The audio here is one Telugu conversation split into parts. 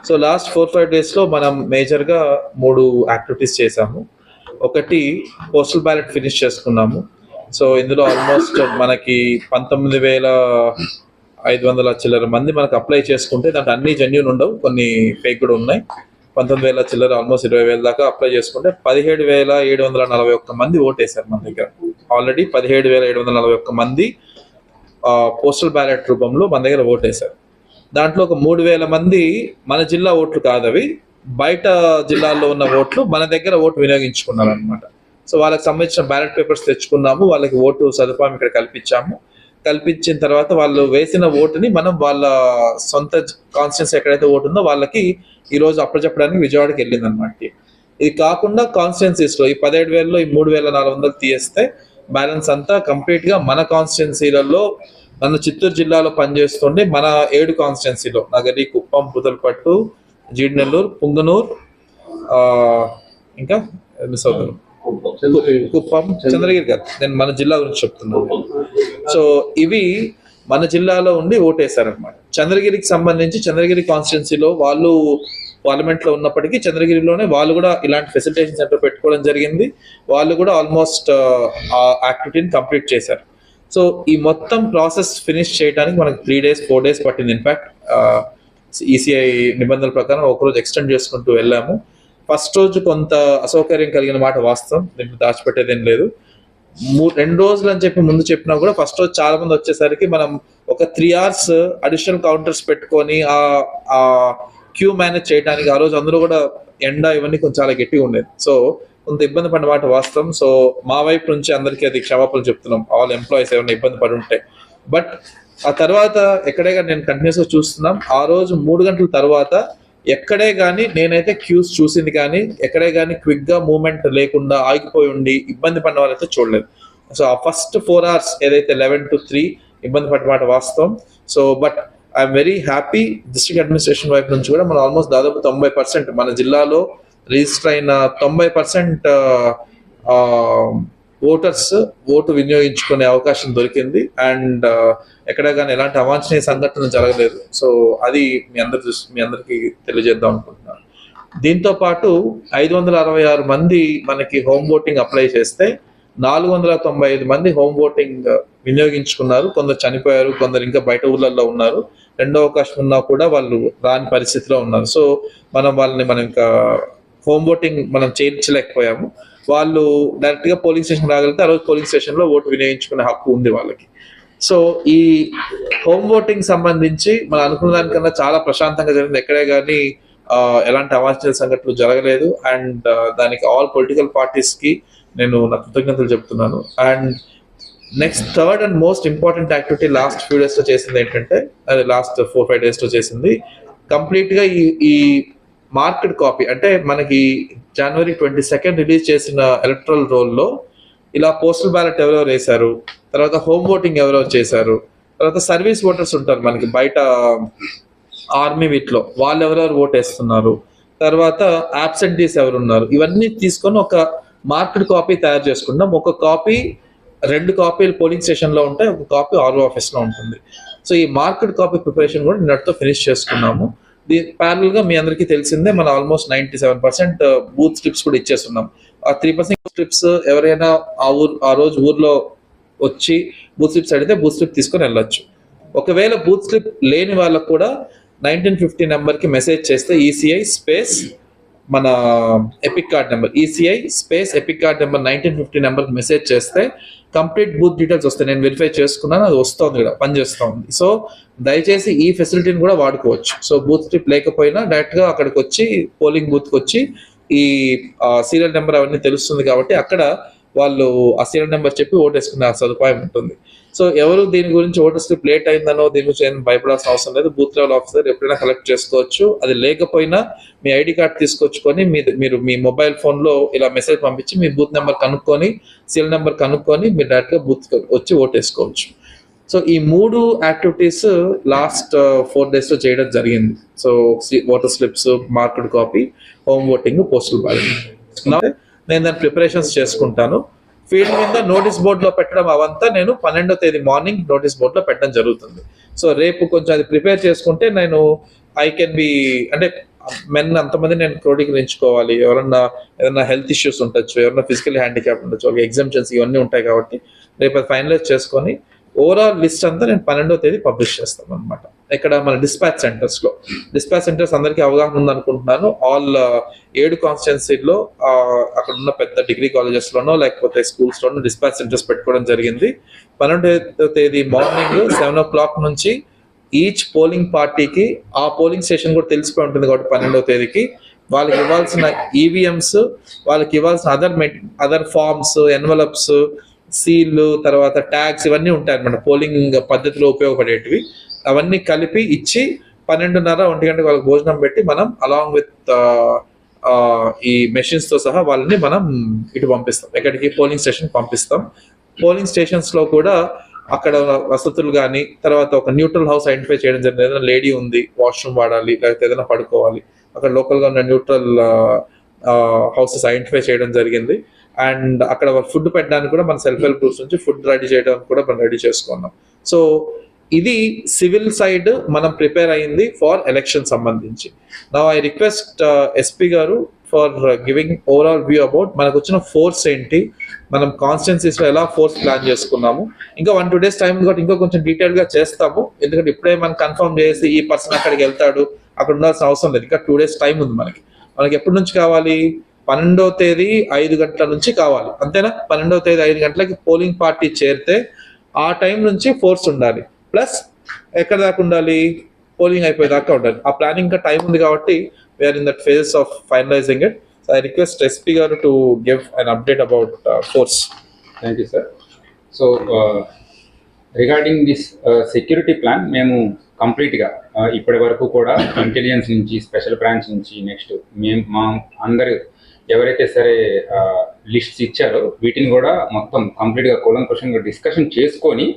సో లాస్ట్ 4-5 డేస్లో మనం మేజర్గా 3 యాక్టివిటీస్ చేసాము. ఒకటి పోస్టల్ బ్యాలెట్ ఫినిష్ చేసుకున్నాము. సో ఇందులో ఆల్మోస్ట్ మనకి 19,500 చిల్లర మంది మనకు అప్లై చేసుకుంటే దాంట్లో అన్ని జెన్యూన్ ఉండవు, కొన్ని ఫేక్ కూడా ఉన్నాయి. 19,000 చిల్లర, ఆల్మోస్ట్ 20,000 దాకా అప్లై చేసుకుంటే 17,741 మంది ఓటేశారు మన దగ్గర. ఆల్రెడీ 17,741 మంది పోస్టల్ బ్యాలెట్ రూపంలో మన దగ్గర ఓటేశారు. దాంట్లో ఒక 3,000 మంది మన జిల్లా ఓట్లు కాదు, అవి బయట జిల్లాల్లో ఉన్న ఓట్లు మన దగ్గర ఓటు వినియోగించుకున్నారు అనమాట. సో వాళ్ళకి సంబంధించిన బ్యాలెట్ పేపర్స్ తెచ్చుకున్నాము, వాళ్ళకి ఓటు సదుపాయం ఇక్కడ కల్పించాము. కల్పించిన తర్వాత వాళ్ళు వేసిన ఓటుని మనం వాళ్ళ సొంత కాన్స్టిట్యున్సీ ఎక్కడైతే ఓటు ఉందో వాళ్ళకి ఈరోజు అప్పచెప్పడానికి విజయవాడకి వెళ్ళింది అనమాట. ఇది కాకుండా కాన్స్టిట్యున్సీస్లో ఈ 17,000లో ఈ 3,400 తీస్తే బ్యాలెన్స్ అంతా కంప్లీట్గా మన కాన్స్టిట్యున్సీలలో, మన చిత్తూరు జిల్లాలో పనిచేస్తుండే మన 7 కాన్స్టిట్యున్సీలో నగరి, కుప్పం, పుదలపట్టు, జీడినెల్లూరు, పుంగనూరు, ఇంకా మిస్ అవుతారు కుప్పం, చంద్రగిరి కాదు, నేను మన జిల్లా గురించి చెప్తున్నాను. సో ఇవి మన జిల్లాలో ఉండి ఓటేశారనమాట. చంద్రగిరికి సంబంధించి చంద్రగిరి కాన్స్టిట్యున్సీలో వాళ్ళు పార్లమెంట్ లో ఉన్నప్పటికీ చంద్రగిరిలోనే వాళ్ళు కూడా ఇలాంటి ఫెసిలిటేషన్ సెంటర్ పెట్టుకోవడం జరిగింది. వాళ్ళు కూడా ఆల్మోస్ట్ ఆ యాక్టివిటీని కంప్లీట్ చేశారు. సో ఈ మొత్తం ప్రాసెస్ ఫినిష్ చేయడానికి మనకు 3 days 4 days పట్టింది. ఇన్ఫాక్ట్ ఈసీఐ నిబంధనల ప్రకారం ఒకరోజు ఎక్స్టెండ్ చేసుకుంటూ వెళ్ళాము. ఫస్ట్ రోజు కొంత అసౌకర్యం కలిగిన మాట వాస్తవం, దీంట్లో దాచిపెట్టేదేం లేదు. 2 రోజులు అని చెప్పి ముందు చెప్పినా కూడా ఫస్ట్ రోజు చాలా మంది వచ్చేసరికి మనం ఒక 3 hours అడిషనల్ కౌంటర్స్ పెట్టుకొని ఆ క్యూ మేనేజ్ చేయడానికి ఆ రోజు అందరూ కూడా ఎండ ఇవన్నీ కొంచెం చాలా గట్టిగా ఉండేది. సో కొంత ఇబ్బంది పడిన మాట వాస్తవం. సో మా వైపు నుంచి అందరికీ అది క్షమాపణలు చెప్తున్నాం, ఆల్ ఎంప్లాయీస్ ఏమైనా ఇబ్బంది పడి ఉంటే. బట్ ఆ తర్వాత ఎక్కడే కానీ నేను కంటిన్యూస్గా చూస్తున్నాం, ఆ రోజు 3 గంటల తర్వాత ఎక్కడే కానీ నేనైతే క్యూస్ చూసింది కానీ ఎక్కడే కానీ క్విక్గా మూవ్మెంట్ లేకుండా ఆగిపోయి ఉండి ఇబ్బంది పడిన వాళ్ళైతే చూడలేదు. సో ఆ ఫస్ట్ 4 hours ఏదైతే 11 to 3 ఇబ్బంది పడిన మాట వాస్తవం. So but I'm very happy, district administration వైపు నుంచి కూడా మనం ఆల్మోస్ట్ దాదాపు 90% మన జిల్లాలో రిజిస్టర్ అయిన 90% ఓటర్స్ ఓటు వినియోగించుకునే అవకాశం దొరికింది. అండ్ ఎక్కడ కానీ ఎలాంటి అవాంఛనీయ సంఘటన జరగలేదు. సో అది మీ అందరికీ తెలియజేద్దాం అనుకుంటున్నాను. దీంతో పాటు 566 మంది మనకి హోమ్ ఓటింగ్ అప్లై చేస్తే 495 మంది హోమ్ ఓటింగ్ వినియోగించుకున్నారు. కొందరు చనిపోయారు, కొందరు ఇంకా బయట ఊర్లలో ఉన్నారు. రెండో అవకాశం ఉన్నా కూడా వాళ్ళు రాని పరిస్థితిలో ఉన్నారు. సో వాళ్ళని ఇంకా హోమ్ ఓటింగ్ మనం చేయించలేకపోయాము. వాళ్ళు డైరెక్ట్గా పోలింగ్ స్టేషన్ రాగలిగితే ఆ రోజు పోలింగ్ స్టేషన్లో ఓటు వినియోగించుకునే హక్కు ఉంది వాళ్ళకి. సో ఈ హోమ్ ఓటింగ్ సంబంధించి మనం అనుకున్న దానికన్నా చాలా ప్రశాంతంగా జరిగింది. ఎక్కడే కానీ ఎలాంటి అవాంఛనీయ సంఘటనలు జరగలేదు. అండ్ దానికి ఆల్ పొలిటికల్ పార్టీస్కి నేను నా కృతజ్ఞతలు చెప్తున్నాను. And next third and most important activity last few డేస్లో చేసింది ఏంటంటే, అది లాస్ట్ 4-5 daysలో చేసింది, కంప్లీట్గా ఈ మార్కెట్ కాపీ. అంటే మనకి January 22 రిలీజ్ చేసిన ఎలక్ట్రల్ రోల్లో ఇలా పోస్టల్ బ్యాలెట్ ఎవరెవరు వేశారు, తర్వాత హోమ్ ఓటింగ్ ఎవరెవరు చేశారు, తర్వాత సర్వీస్ ఓటర్స్ ఉంటారు మనకి బయట ఆర్మీ వీటిలో, వాళ్ళు ఎవరెవరు ఓట్ వేస్తున్నారు, తర్వాత యాబ్సెంటీస్ ఎవరున్నారు, ఇవన్నీ తీసుకొని ఒక మార్కెట్ కాపీ తయారు చేసుకుంటాం. ఒక కాపీ 2 కాపీలు పోలింగ్ స్టేషన్లో ఉంటాయి, ఒక కాపీ ఆర్ఓ ఆఫీస్లో ఉంటుంది. సో ఈ మార్కెట్ కాపీ ప్రిపరేషన్ కూడా నిన్నటితో ఫినిష్ చేసుకున్నాము. ప్యారల్ గా మీ అందరికీ తెలిసిందే, మనం ఆల్మోస్ట్ 97% బూత్ స్లిప్స్ కూడా ఇచ్చేస్తున్నాం. ఆ 3% స్లిప్స్ ఎవరైనా ఆ రోజు ఊర్లో వచ్చి బూత్ స్లిప్స్ అడిగితే బూత్ స్లిప్ తీసుకొని వెళ్ళొచ్చు. ఒకవేళ బూత్ స్లిప్ లేని వాళ్ళకు కూడా 1950 నెంబర్కి మెసేజ్ చేస్తే ఈసీఐ స్పేస్ మన epic card number, ECI space epic card number 1950 నెంబర్కి మెసేజ్ చేస్తే కంప్లీట్ బూత్ డీటెయిల్స్ వస్తాయి. నేను వెరిఫై చేసుకున్నాను, అది వస్తుంది కూడా, పనిచేస్తూ ఉంది. సో దయచేసి ఈ ఫెసిలిటీని కూడా వాడుకోవచ్చు. సో బూత్ స్లిప్ లేకపోయినా డైరెక్ట్గా అక్కడికి వచ్చి పోలింగ్ బూత్కి వచ్చి ఈ సీరియల్ నెంబర్ అవన్నీ తెలుస్తుంది కాబట్టి అక్కడ వాళ్ళు ఆ సీరియల్ నెంబర్ చెప్పి ఓటేసుకునే సదుపాయం ఉంటుంది. సో ఎవరు దీని గురించి ఓటర్ స్లిప్ లేట్ అయిందనో దీని గురించి ఏం భయపడాల్సిన అవసరం లేదు. బూత్ లెవెల్ ఆఫీసర్ ఎప్పుడైనా కలెక్ట్ చేసుకోవచ్చు. అది లేకపోయినా మీ ఐడి కార్డ్ తీసుకొచ్చుకొని మీరు మీ మొబైల్ ఫోన్లో ఇలా మెసేజ్ పంపించి మీ బూత్ నెంబర్ కనుక్కొని సీరియల్ నెంబర్ కనుక్కొని మీరు డైరెక్ట్గా బూత్ వచ్చి ఓటేసుకోవచ్చు. సో ఈ 3 యాక్టివిటీస్ లాస్ట్ 4 daysలో చేయడం జరిగింది. So voter slips, marked copy, home voting, postal ballot. నేను దాని ప్రిపరేషన్స్ చేసుకుంటాను. ఫీల్డ్ మీద నోటీస్ బోర్డులో పెట్టడం అవంతా నేను 12వ తేదీ మార్నింగ్ నోటీస్ బోర్డులో పెట్టడం జరుగుతుంది. సో రేపు కొంచెం అది ప్రిపేర్ చేసుకుంటే నేను ఐ కెన్ బి, అంటే మెన్ అంతమంది నేను క్రోడీకరించుకోవాలి, ఎవరన్నా ఏదైనా హెల్త్ ఇష్యూస్ ఉండొచ్చు, ఎవరైనా ఫిజికల్ హ్యాండిక్యాప్ ఉండొచ్చు, వాళ్ళకి ఎగ్జామ్షన్స్ ఇవన్నీ ఉంటాయి కాబట్టి రేపు అది ఫైనలైజ్ చేసుకొని ఓవరాల్ లిస్ట్ అంతా నేను 12వ తేదీ పబ్లిష్ చేస్తాను అనమాట. ఇక్కడ మన డిస్పాచ్ సెంటర్స్ అందరికీ అవగాహన ఉందనుకుంటున్నాను. ఆల్ 7 కాన్స్టిట్యున్సీల్లో అక్కడ ఉన్న పెద్ద డిగ్రీ కాలేజెస్లోనో లేకపోతే స్కూల్స్లోనో డిస్పాచ్ సెంటర్స్ పెట్టుకోవడం జరిగింది. 12వ తేదీ మార్నింగ్ 7 o'clock నుంచి ఈచ్ పోలింగ్ పార్టీకి ఆ పోలింగ్ స్టేషన్ కూడా తెలిసిపోయి ఉంటుంది కాబట్టి 12వ తేదీకి వాళ్ళకి ఇవ్వాల్సిన ఈవీఎంస్, వాళ్ళకి ఇవ్వాల్సిన అదర్ ఫార్మ్స్, ఎన్వలప్స్, సీల్, తర్వాత ట్యాగ్స్ ఇవన్నీ ఉంటాయి అనమాట పోలింగ్ పద్ధతిలో ఉపయోగపడేటివి. అవన్నీ కలిపి ఇచ్చి 12:30, 1 గంటకి వాళ్ళకి భోజనం పెట్టి మనం అలాంగ్ విత్ ఈ మెషిన్స్ తో సహా వాళ్ళని మనం ఇటు పంపిస్తాం, ఎక్కడికి పోలింగ్ స్టేషన్ పంపిస్తాం. పోలింగ్ స్టేషన్స్ లో కూడా అక్కడ వసతులు కానీ, తర్వాత ఒక న్యూట్రల్ హౌస్ ఐడెంటిఫై చేయడం జరిగింది. ఏదైనా లేడీ ఉంది, వాష్రూమ్ వాడాలి, లేకపోతే ఏదైనా పడుకోవాలి, అక్కడ లోకల్ గా ఉన్న న్యూట్రల్ హౌసెస్ ఐడెంటిఫై చేయడం జరిగింది. అండ్ అక్కడ ఫుడ్ పెట్టడానికి కూడా మన సెల్ఫ్ హెల్ప్ గ్రూప్స్ నుంచి ఫుడ్ రెడీ చేయడానికి కూడా మనం రెడీ చేసుకున్నాం. సో ఇది సివిల్ సైడ్ మనం ప్రిపేర్ అయింది ఫర్ ఎలక్షన్ సంబంధించి. నా ఐ రిక్వెస్ట్ ఎస్పీ గారు for giving overall view about మనకు వచ్చిన ఫోర్స్ ఏంటి, మనం కాన్స్టిట్యున్సీస్ లో ఎలా ఫోర్స్ ప్లాన్ చేసుకున్నాము. ఇంకా 1-2 days టైం కాబట్టి ఇంకా కొంచెం డీటెయిల్ గా చేస్తాము, ఎందుకంటే ఇప్పుడే మనం కన్ఫర్మ్ చేసి ఈ పర్సన్ అక్కడికి వెళ్తాడు అక్కడ ఉండాల్సిన అవసరం లేదు. ఇంకా 2 days టైం ఉంది మనకి ఎప్పటి నుంచి కావాలి, 12వ తేదీ 5 గంటల నుంచి కావాలి, అంతేనా? 12వ తేదీ 5 గంటలకి పోలింగ్ పార్టీ చేరితే ఆ టైం నుంచి ఫోర్స్ ఉండాలి, ప్లస్ ఎక్కడ దాకా ఉండాలి, పోలింగ్ అయిపోయేదాకా ఉండాలి. ఆ ప్లానింగ్ ఇంకా టైం ఉంది కాబట్టి we are in that phase of finalising it. So I request SP గారు to give an update about force. Thank you sir. So regarding this security plan మేము కంప్లీట్గా ఇప్పటి వరకు కూడా ఇంటెలిజెన్స్ నుంచి, స్పెషల్ బ్రాంచ్ నుంచి, నెక్స్ట్ మేము మా అందరు ఎవరైతే సరే లిస్ట్స్ ఇచ్చారో వీటిని కూడా మొత్తం కంప్లీట్గా కూలంకషంగా డిస్కషన్ చేసుకొని,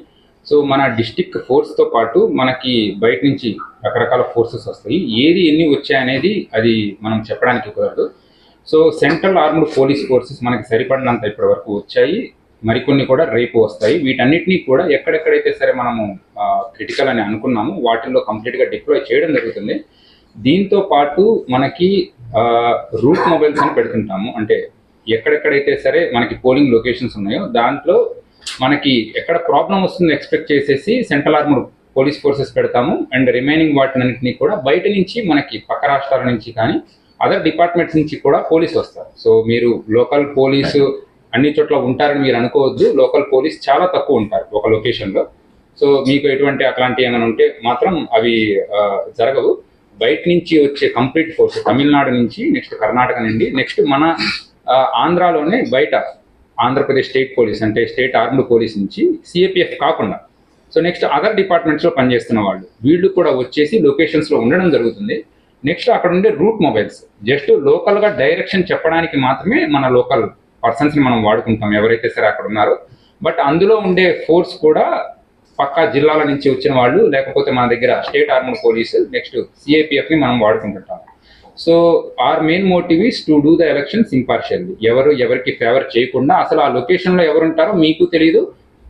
సో మన డిస్టిక్ ఫోర్స్తో పాటు మనకి బయట నుంచి రకరకాల ఫోర్సెస్ వస్తాయి, ఏది ఎన్ని వచ్చాయనేది అది మనం చెప్పడానికి కుదరదు. So central armed police forces మనకి సరిపడినంత ఇప్పటి వరకు వచ్చాయి, మరికొన్ని కూడా రేపు వస్తాయి. వీటన్నిటినీ కూడా ఎక్కడెక్కడైతే సరే మనము క్రిటికల్ అని అనుకున్నాము వాటిల్లో కంప్లీట్గా డిప్లాయ్ చేయడం జరుగుతుంది. దీంతో పాటు మనకి రూట్ మొబైల్స్ అని పెడుతుంటాము, అంటే ఎక్కడెక్కడైతే సరే మనకి పోలింగ్ లొకేషన్స్ ఉన్నాయో దాంట్లో మనకి ఎక్కడ ప్రాబ్లం వస్తుందో ఎక్స్పెక్ట్ చేసేసి సెంట్రల్ ఆర్మ్డ్ పోలీస్ ఫోర్సెస్ పెడతాము. అండ్ రిమైనింగ్ వాటినన్నింటినీ కూడా బయట నుంచి మనకి పక్క రాష్ట్రాల నుంచి కానీ అదర్ డిపార్ట్మెంట్స్ నుంచి కూడా పోలీసు వస్తారు. సో మీరు లోకల్ పోలీసు అన్ని చోట్ల ఉంటారని మీరు అనుకోవద్దు, లోకల్ పోలీస్ చాలా తక్కువ ఉంటారు ఒక లొకేషన్లో. సో మీకు ఎటువంటి అట్లాంటి ఏమైనా ఉంటే మాత్రం అవి జరగవు. బయట నుంచి వచ్చే కంప్లీట్ ఫోర్స్ తమిళనాడు నుంచి, నెక్స్ట్ కర్ణాటక నుండి, నెక్స్ట్ మన ఆంధ్రాలోనే బయట ఆంధ్రప్రదేశ్ స్టేట్ పోలీస్ అంటే స్టేట్ ఆర్మ్డ్ పోలీస్ నుంచి, సిఏపిఎఫ్ కాకుండా సో నెక్స్ట్ అదర్ డిపార్ట్మెంట్స్లో పనిచేస్తున్న వాళ్ళు వీళ్ళు కూడా వచ్చేసి లొకేషన్స్లో ఉండడం జరుగుతుంది. నెక్స్ట్ అక్కడ ఉండే రూట్ మొబైల్స్ జస్ట్ లోకల్గా డైరెక్షన్ చెప్పడానికి మాత్రమే మన లోకల్ పర్సన్స్ని మనం వాడుకుంటాం ఎవరైతే సరే అక్కడ ఉన్నారో. బట్ అందులో ఉండే ఫోర్స్ కూడా పక్కా జిల్లాల నుంచి వచ్చిన వాళ్ళు, లేకపోతే మన దగ్గర స్టేట్ ఆర్మ్డ్ పోలీసు, నెక్స్ట్ సిఏపిఎఫ్ని మనం వాడుకుంటుంటాం. So our main motive is to do the elections impartially. ఎవరికి ఫేవర్ చేయకుండా, అసలు ఆ లొకేషన్లో ఎవరు ఉంటారో మీకు తెలియదు,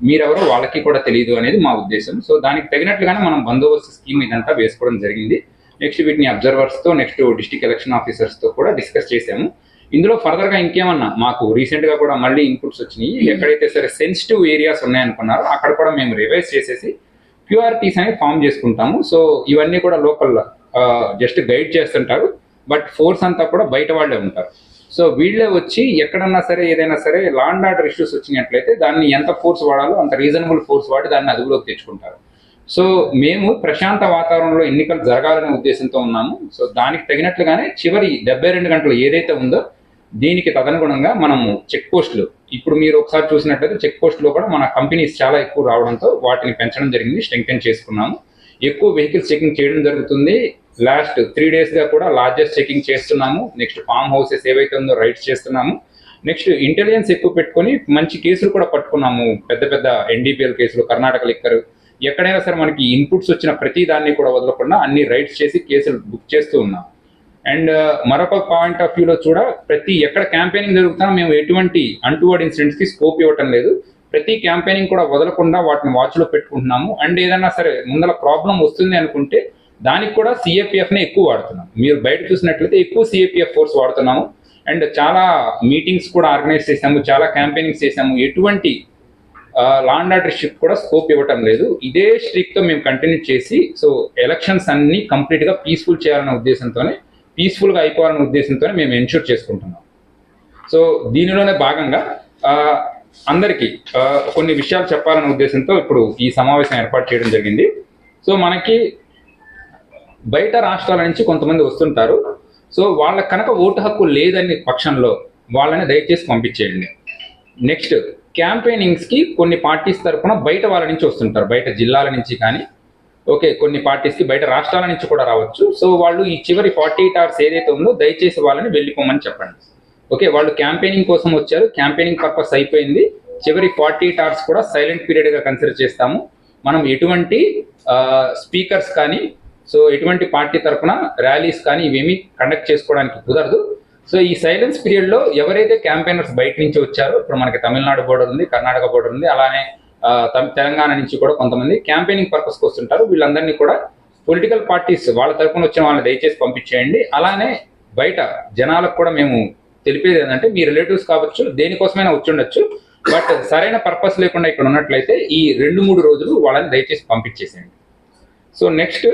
మీరెవరో వాళ్ళకి కూడా తెలియదు అనేది మా ఉద్దేశం. సో దానికి తగినట్లుగానే మనం బందోబస్తు స్కీమ్ ఇదంతా వేసుకోవడం జరిగింది. నెక్స్ట్ వీటిని అబ్జర్వర్స్తో, నెక్స్ట్ డిస్ట్రిక్ట్ ఎలక్షన్ ఆఫీసర్స్తో కూడా డిస్కస్ చేసాము. ఇందులో ఫర్దర్గా ఇంకేమన్నా మాకు రీసెంట్గా కూడా మళ్ళీ ఇన్పుట్స్ వచ్చినాయి, ఎక్కడైతే సరే సెన్సిటివ్ ఏరియాస్ ఉన్నాయనుకున్నారో అక్కడ కూడా మేము రివైజ్ చేసేసి క్యూఆర్టీస్ అనేవి ఫామ్ చేసుకుంటాము. సో ఇవన్నీ కూడా లోకల్ జస్ట్ గైడ్ చేస్తుంటారు, బట్ ఫోర్స్ అంతా కూడా బయట వాళ్ళే ఉంటారు. సో వీళ్ళే వచ్చి ఎక్కడన్నా సరే ఏదైనా సరే లా అండ్ ఆర్డర్ ఇష్యూస్ వచ్చినట్లయితే దాన్ని ఎంత ఫోర్స్ వాడాలో అంత రీజనబుల్ ఫోర్స్ వాడి దాన్ని అదుపులోకి తెచ్చుకుంటారు. సో మేము ప్రశాంత వాతావరణంలో ఎన్నికలు జరగాలనే ఉద్దేశంతో ఉన్నాము. సో దానికి తగినట్లుగానే చివరి 72 గంటలు ఏదైతే ఉందో దీనికి తదనుగుణంగా మనము చెక్ పోస్టులు, ఇప్పుడు మీరు ఒకసారి చూసినట్లయితే చెక్ పోస్టులో కూడా మన కంపెనీస్ చాలా ఎక్కువ రావడంతో వాటిని పెంచడం జరిగింది, స్ట్రెంగ్తెన్ చేసుకున్నాము. ఎక్కువ వెహికల్స్ చెకింగ్ చేయడం జరుగుతుంది. లాస్ట్ 3 daysగా కూడా లార్జెస్ట్ చెకింగ్ చేస్తున్నాము. నెక్స్ట్ ఫామ్ హౌసెస్ ఏవైతే ఉందో రైడ్స్ చేస్తున్నాము. నెక్స్ట్ ఇంటెలిజెన్స్ ఎక్కువ పెట్టుకొని మంచి కేసులు కూడా పట్టుకున్నాము, పెద్ద పెద్ద ఎన్డీపీఎల్ కేసులు, కర్ణాటక లిక్కర్, ఎక్కడైనా సరే మనకి ఇన్పుట్స్ వచ్చిన ప్రతి దాన్ని కూడా వదలకుండా అన్ని రైడ్స్ చేసి కేసులు బుక్ చేస్తూ ఉన్నాం. అండ్ మరొక పాయింట్ ఆఫ్ వ్యూలో ప్రతి ఎక్కడ క్యాంపెయినింగ్ జరుగుతున్నా మేము ఎటువంటి అన్టువర్డ్ ఇన్సిడెంట్స్కి స్కోప్ ఇవ్వటం లేదు. ప్రతి క్యాంపెయినింగ్ కూడా వదలకుండా వాటిని వాచ్లో పెట్టుకుంటున్నాము. అండ్ ఏదైనా సరే ముందర ప్రాబ్లం వస్తుంది అనుకుంటే దానికి కూడా సిఏపిఎఫ్నే ఎక్కువ వాడుతున్నాం. మీరు బయట చూసినట్లయితే ఎక్కువ సిఏపిఎఫ్ ఫోర్స్ వాడుతున్నాము. అండ్ చాలా మీటింగ్స్ కూడా ఆర్గనైజ్ చేసాము, చాలా క్యాంపెయినింగ్స్ చేసాము. ఎటువంటి లా అండ్ ఆర్డర్ షిఫ్ట్ కూడా స్కోప్ ఇవ్వటం లేదు. ఇదే స్ట్రిక్ట్తో మేము కంటిన్యూ చేసి సో ఎలక్షన్స్ అన్ని కంప్లీట్గా పీస్ఫుల్ చేయాలనే ఉద్దేశంతోనే, పీస్ఫుల్గా అయిపోవాలనే ఉద్దేశంతోనే మేము ఎన్ష్యూర్ చేసుకుంటున్నాం. సో దీనిలోనే భాగంగా అందరికీ కొన్ని విషయాలు చెప్పాలనే ఉద్దేశంతో ఇప్పుడు ఈ సమావేశం ఏర్పాటు చేయడం జరిగింది. సో మనకి బయట రాష్ట్రాల నుంచి కొంతమంది వస్తుంటారు. సో వాళ్ళకి కనుక ఓటు హక్కు లేదని పక్షంలో వాళ్ళని దయచేసి పంపించేయండి. నెక్స్ట్ క్యాంపెయినింగ్స్కి కొన్ని పార్టీస్ తరఫున బయట వాళ్ళ నుంచి వస్తుంటారు, బయట జిల్లాల నుంచి కానీ ఓకే కొన్ని పార్టీస్కి బయట రాష్ట్రాల నుంచి కూడా రావచ్చు. సో వాళ్ళు ఈ చివరి 48 hours ఏదైతే ఉందో దయచేసి వాళ్ళని వెళ్ళిపోమని చెప్పండి. ఓకే, వాళ్ళు క్యాంపెయినింగ్ కోసం వచ్చారు, క్యాంపెయినింగ్ పర్పస్ అయిపోయింది. చివరి 48 hours కూడా సైలెంట్ పీరియడ్గా కన్సిడర్ చేస్తాము. మనం ఎటువంటి స్పీకర్స్ కానీ సో ఎటువంటి పార్టీ తరఫున ర్యాలీస్ కానీ ఇవేమీ కండక్ట్ చేసుకోవడానికి కుదరదు. సో ఈ సైలెన్స్ పీరియడ్లో ఎవరైతే క్యాంపెయినర్స్ బయట నుంచి వచ్చారో, ఇప్పుడు మనకి తమిళనాడు బోర్డర్ ఉంది, కర్ణాటక బోర్డర్ ఉంది, అలానే తెలంగాణ నుంచి కూడా కొంతమంది క్యాంపెయినింగ్ పర్పస్కి వస్తుంటారు. వీళ్ళందరినీ కూడా పొలిటికల్ పార్టీస్ వాళ్ళ తరఫున వచ్చిన వాళ్ళని దయచేసి పంపించేయండి. అలానే బయట జనాలకు కూడా మేము తెలిపేది ఏంటంటే మీ రిలేటివ్స్ కావచ్చు, దేనికోసమైనా వచ్చి ఉండొచ్చు, బట్ సరైన పర్పస్ లేకుండా ఇక్కడ ఉన్నట్లయితే ఈ 2-3 రోజులు వాళ్ళని దయచేసి పంపించేసేయండి. సో నెక్స్ట్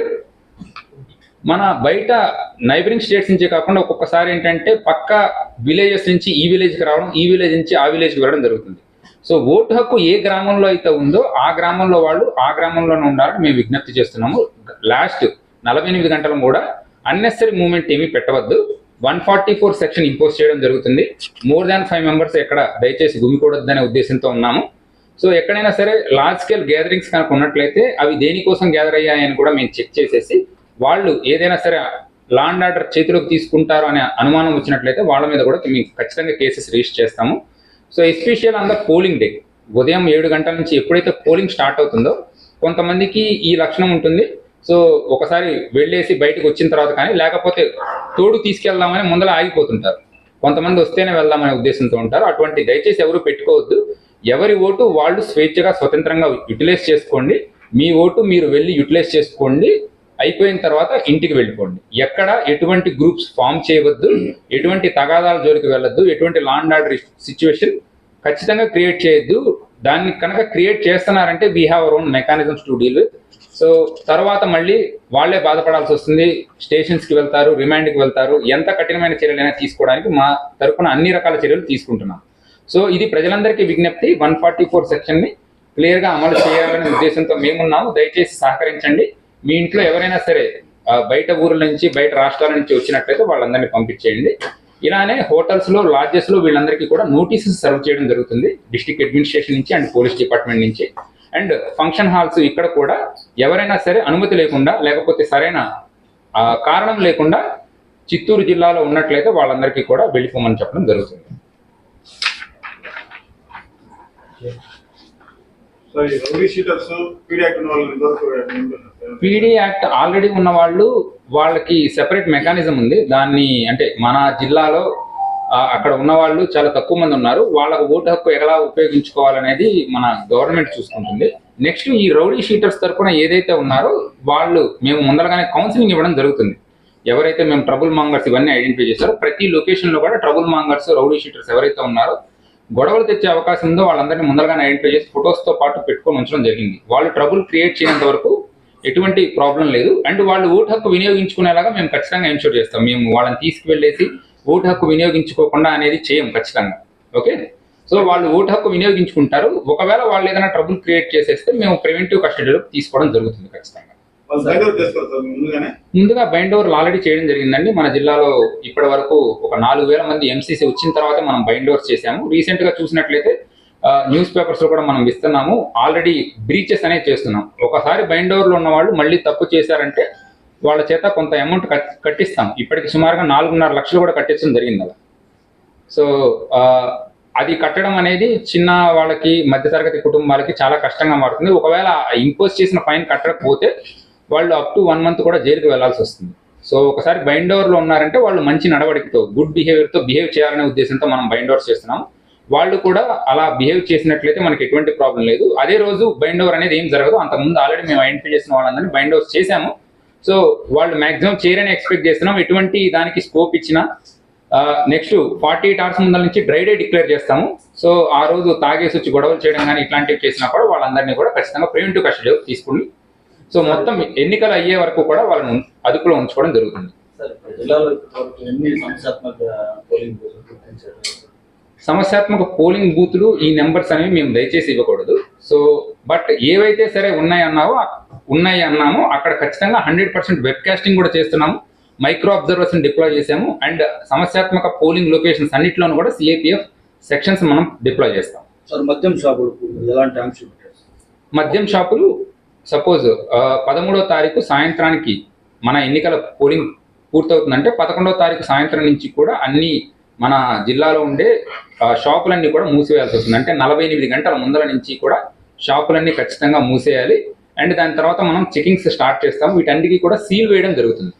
మన బయట నైబరింగ్ స్టేట్స్ నుంచి కాకుండా ఒక్కొక్కసారి ఏంటంటే పక్క విలేజెస్ నుంచి ఈ విలేజ్కి రావడం, ఈ విలేజ్ నుంచి ఆ విలేజ్కి వెళ్ళడం జరుగుతుంది. సో ఓటు హక్కు ఏ గ్రామంలో అయితే ఉందో ఆ గ్రామంలో వాళ్ళు ఆ గ్రామంలోనే ఉండాలని మేము విజ్ఞప్తి చేస్తున్నాము. లాస్ట్ 48 గంటలు కూడా అన్నెసరీ మూవ్మెంట్ ఏమీ పెట్టవద్దు. 144 సెక్షన్ ఇంపోజ్ చేయడం జరుగుతుంది. మోర్ దాన్ 5 మెంబర్స్ ఎక్కడ దయచేసి గుమికూడదనే ఉద్దేశంతో ఉన్నాము. సో ఎక్కడైనా సరే లార్జ్ స్కేల్ గ్యాదరింగ్స్ కనుక ఉన్నట్లయితే అవి దేనికోసం గ్యాదర్ అయ్యాయని కూడా మేము చెక్ చేసేసి వాళ్ళు ఏదైనా సరే లా అండ్ ఆర్డర్ చేతిలోకి తీసుకుంటారు అనే అనుమానం వచ్చినట్లయితే వాళ్ళ మీద కూడా మేము ఖచ్చితంగా కేసెస్ రిజిస్టర్ చేస్తాము. So especial on the polling day ఉదయం 7 గంటల నుంచి ఎప్పుడైతే పోలింగ్ స్టార్ట్ అవుతుందో కొంతమందికి ఈ లక్షణం ఉంటుంది. సో ఒకసారి వెళ్ళేసి బయటకు వచ్చిన తర్వాత కానీ లేకపోతే తోడు తీసుకెళ్దామని ముందర ఆగిపోతుంటారు. కొంతమంది వస్తేనే వెళ్దామనే ఉద్దేశంతో ఉంటారు. అటువంటి దయచేసి ఎవరు పెట్టుకోవద్దు. ఎవరి ఓటు వాళ్ళు స్వేచ్ఛగా స్వతంత్రంగా యూటిలైజ్ చేసుకోండి. మీ ఓటు మీరు వెళ్ళి యూటిలైజ్ చేసుకోండి. అయిపోయిన తర్వాత ఇంటికి వెళ్ళిపోండి. ఎక్కడ ఎటువంటి గ్రూప్స్ ఫామ్ చేయవద్దు, ఎటువంటి తగాదాల జోలికి వెళ్ళొద్దు, ఎటువంటి లా అండ్ ఆర్డర్ సిచ్యువేషన్ ఖచ్చితంగా క్రియేట్ చేయొద్దు. దాన్ని కనుక క్రియేట్ చేస్తున్నారంటే we have our own mechanisms to deal with. So తర్వాత మళ్ళీ వాళ్ళే బాధపడాల్సి వస్తుంది, స్టేషన్స్కి వెళ్తారు, రిమాండ్కి వెళ్తారు. ఎంత కఠినమైన చర్యలైనా తీసుకోవడానికి మా తరఫున అన్ని రకాల చర్యలు తీసుకుంటున్నాం. సో ఇది ప్రజలందరికీ విజ్ఞప్తి. 144 సెక్షన్ని క్లియర్గా అమలు చేయాలనే ఉద్దేశంతో మేమున్నాము. దయచేసి సహకరించండి. మీ ఇంట్లో ఎవరైనా సరే బయట ఊర్ల నుంచి బయట రాష్ట్రాల నుంచి వచ్చినట్లయితే వాళ్ళందరినీ పంపించేయండి. ఇలానే హోటల్స్లో లాడ్జెస్లో వీళ్ళందరికీ కూడా నోటీసెస్ సర్వ్ చేయడం జరుగుతుంది డిస్ట్రిక్ట్ అడ్మినిస్ట్రేషన్ నుంచి అండ్ పోలీస్ డిపార్ట్మెంట్ నుంచి. అండ్ ఫంక్షన్ హాల్స్ ఇక్కడ కూడా ఎవరైనా సరే అనుమతి లేకుండా లేకపోతే సరైన కారణం లేకుండా చిత్తూరు జిల్లాలో ఉన్నట్లయితే వాళ్ళందరికీ కూడా వెళ్ళిపోమని చెప్పడం జరుగుతుంది. పీడీ యాక్ట్ ఆల్రెడీ ఉన్న వాళ్ళు వాళ్ళకి సెపరేట్ మెకానిజం ఉంది. దాన్ని అంటే మన జిల్లాలో అక్కడ ఉన్న వాళ్ళు చాలా తక్కువ మంది ఉన్నారు. వాళ్ళకు ఓటు హక్కు ఎలా ఉపయోగించుకోవాలనేది మన గవర్నమెంట్ చూసుకుంటుంది. నెక్స్ట్ ఈ రౌడీ షీటర్స్ తరఫున ఏదైతే ఉన్నారో వాళ్ళు మేము ముందరగానే కౌన్సిలింగ్ ఇవ్వడం జరుగుతుంది. ఎవరైతే మేము ట్రబుల్ మాంగర్స్ ఇవన్నీ ఐడెంటిఫై చేస్తారో ప్రతి లొకేషన్లో కూడా ట్రబుల్ మాంగర్స్ రౌడీ షీటర్స్ ఎవరైతే ఉన్నారో గొడవలు తెచ్చే అవకాశం ఉందో వాళ్ళందరినీ ముందరగానే ఐడెంటిఫై చేసి ఫొటోస్తో పాటు పెట్టుకొని ఉంచడం జరిగింది. వాళ్ళు ట్రబుల్ క్రియేట్ చేయనంత వరకు ఎటువంటి ప్రాబ్లం లేదు. అండ్ వాళ్ళు ఓటు హక్కు వినియోగించుకునేలాగా మేము ఖచ్చితంగా ఎన్షూర్ చేస్తాం. మేము వాళ్ళని తీసుకువెళ్ళేసి ఓటు హక్కు వినియోగించుకోకుండా అనేది చేయం ఖచ్చితంగా. ఓకే, సో వాళ్ళు ఓటు హక్కు వినియోగించుకుంటారు. ఒకవేళ వాళ్ళు ఏదైనా ట్రబుల్ క్రియేట్ చేసేస్తే మేము ప్రివెంటివ్ కస్టడీలో తీసుకోవడం జరుగుతుంది ఖచ్చితంగా. ముందుగా బైండ్ ఓవర్లు ఆల్రెడీ చేయడం జరిగిందండి. మన జిల్లాలో ఇప్పటి వరకు ఒక 4,000 మంది ఎంసీసీ వచ్చిన తర్వాత మనం బైండ్ ఓవర్స్ చేసాము. రీసెంట్ గా చూసినట్లయితే న్యూస్ పేపర్స్ లో కూడా మనం ఇస్తున్నాము. ఆల్రెడీ బ్రీచెస్ అనేది చేస్తున్నాం. ఒకసారి బైండ్ ఓవర్ లో ఉన్న వాళ్ళు మళ్ళీ తప్పు చేశారంటే వాళ్ళ చేత కొంత అమౌంట్ కట్టిస్తాం. ఇప్పటికి సుమారుగా 4.5 లక్షలు కూడా కట్టించడం జరిగింది అలా. సో అది కట్టడం అనేది చిన్న వాళ్ళకి మధ్యతరగతి కుటుంబాలకి చాలా కష్టంగా మారుతుంది. ఒకవేళ ఇంపోజ్ చేసిన ఫైన్ కట్టకపోతే వాళ్ళు అప్ టు 1 month కూడా జైలుకి వెళ్లాల్సి వస్తుంది. సో ఒకసారి బైండ్ ఓవర్లో ఉన్నారంటే వాళ్ళు మంచి నడవడికతో గుడ్ బిహేవియర్తో బిహేవ్ చేయాలనే ఉద్దేశంతో మనం బైండ్ ఓవర్స్ చేస్తున్నాము. వాళ్ళు కూడా అలా బిహేవ్ చేసినట్లయితే మనకి ఎటువంటి ప్రాబ్లం లేదు. అదే రోజు బైండ్ ఓవర్ అనేది ఏం జరగదు. అంతకుముందు ఆల్రెడీ మేము ఐడెంటిఫై చేసిన వాళ్ళందరినీ బైండ్ ఓవర్స్ చేశాము. సో వాళ్ళు మాక్సిమం చేయరని ఎక్స్పెక్ట్ చేస్తున్నాం. ఎటువంటి దానికి స్కోప్ ఇచ్చినా నెక్స్ట్ 48 hours ముందర నుంచి డ్రై డే డిక్లేర్ చేస్తాము. సో ఆ రోజు తాగేసి వచ్చి గొడవలు చేయడం కానీ ఇట్లాంటివి చేసినా కూడా వాళ్ళందరినీ కూడా ఖచ్చితంగా ప్రివెంటివ్ కస్టడీ తీసుకుని సో మొత్తం ఎన్నికలు అయ్యే వరకు కూడా వాళ్ళని అదుపులో ఉంచుకోవడం జరుగుతుంది. సమస్యాత్మక పోలింగ్ బూతులు ఈ నెంబర్స్ అనేవి మేము దయచేసి ఇవ్వకూడదు. సో బట్ ఏవైతే సరే ఉన్నాయి అన్నామో అక్కడ ఖచ్చితంగా 100% వెబ్ కాస్టింగ్ కూడా చేస్తున్నాము, మైక్రో అబ్జర్వర్స్ డిప్లాయ్ చేసాము, అండ్ సమస్యాత్మక పోలింగ్ లొకేషన్స్ అన్నింటిలోనూ కూడా సిఏపిఎఫ్ సెక్షన్స్ మనం డిప్లాయ్ చేస్తాం. సార్ మద్యం షాపులు ఎలాంటి ఆంక్షలు? మద్యం షాపులు సపోజ్ 13వ తారీఖు సాయంత్రానికి మన ఎన్నికల పోలింగ్ పూర్తవుతుందంటే 11వ తారీఖు సాయంత్రం నుంచి కూడా అన్ని మన జిల్లాలో ఉండే షాపులన్నీ కూడా మూసివేయాల్సి వస్తుంది. అంటే 48 గంటల ముందర నుంచి కూడా షాపులన్నీ ఖచ్చితంగా మూసేయాలి. అండ్ దాని తర్వాత మనం చెకింగ్స్ స్టార్ట్ చేస్తాము. వీటన్నిటికీ కూడా సీల్ వేయడం జరుగుతుంది.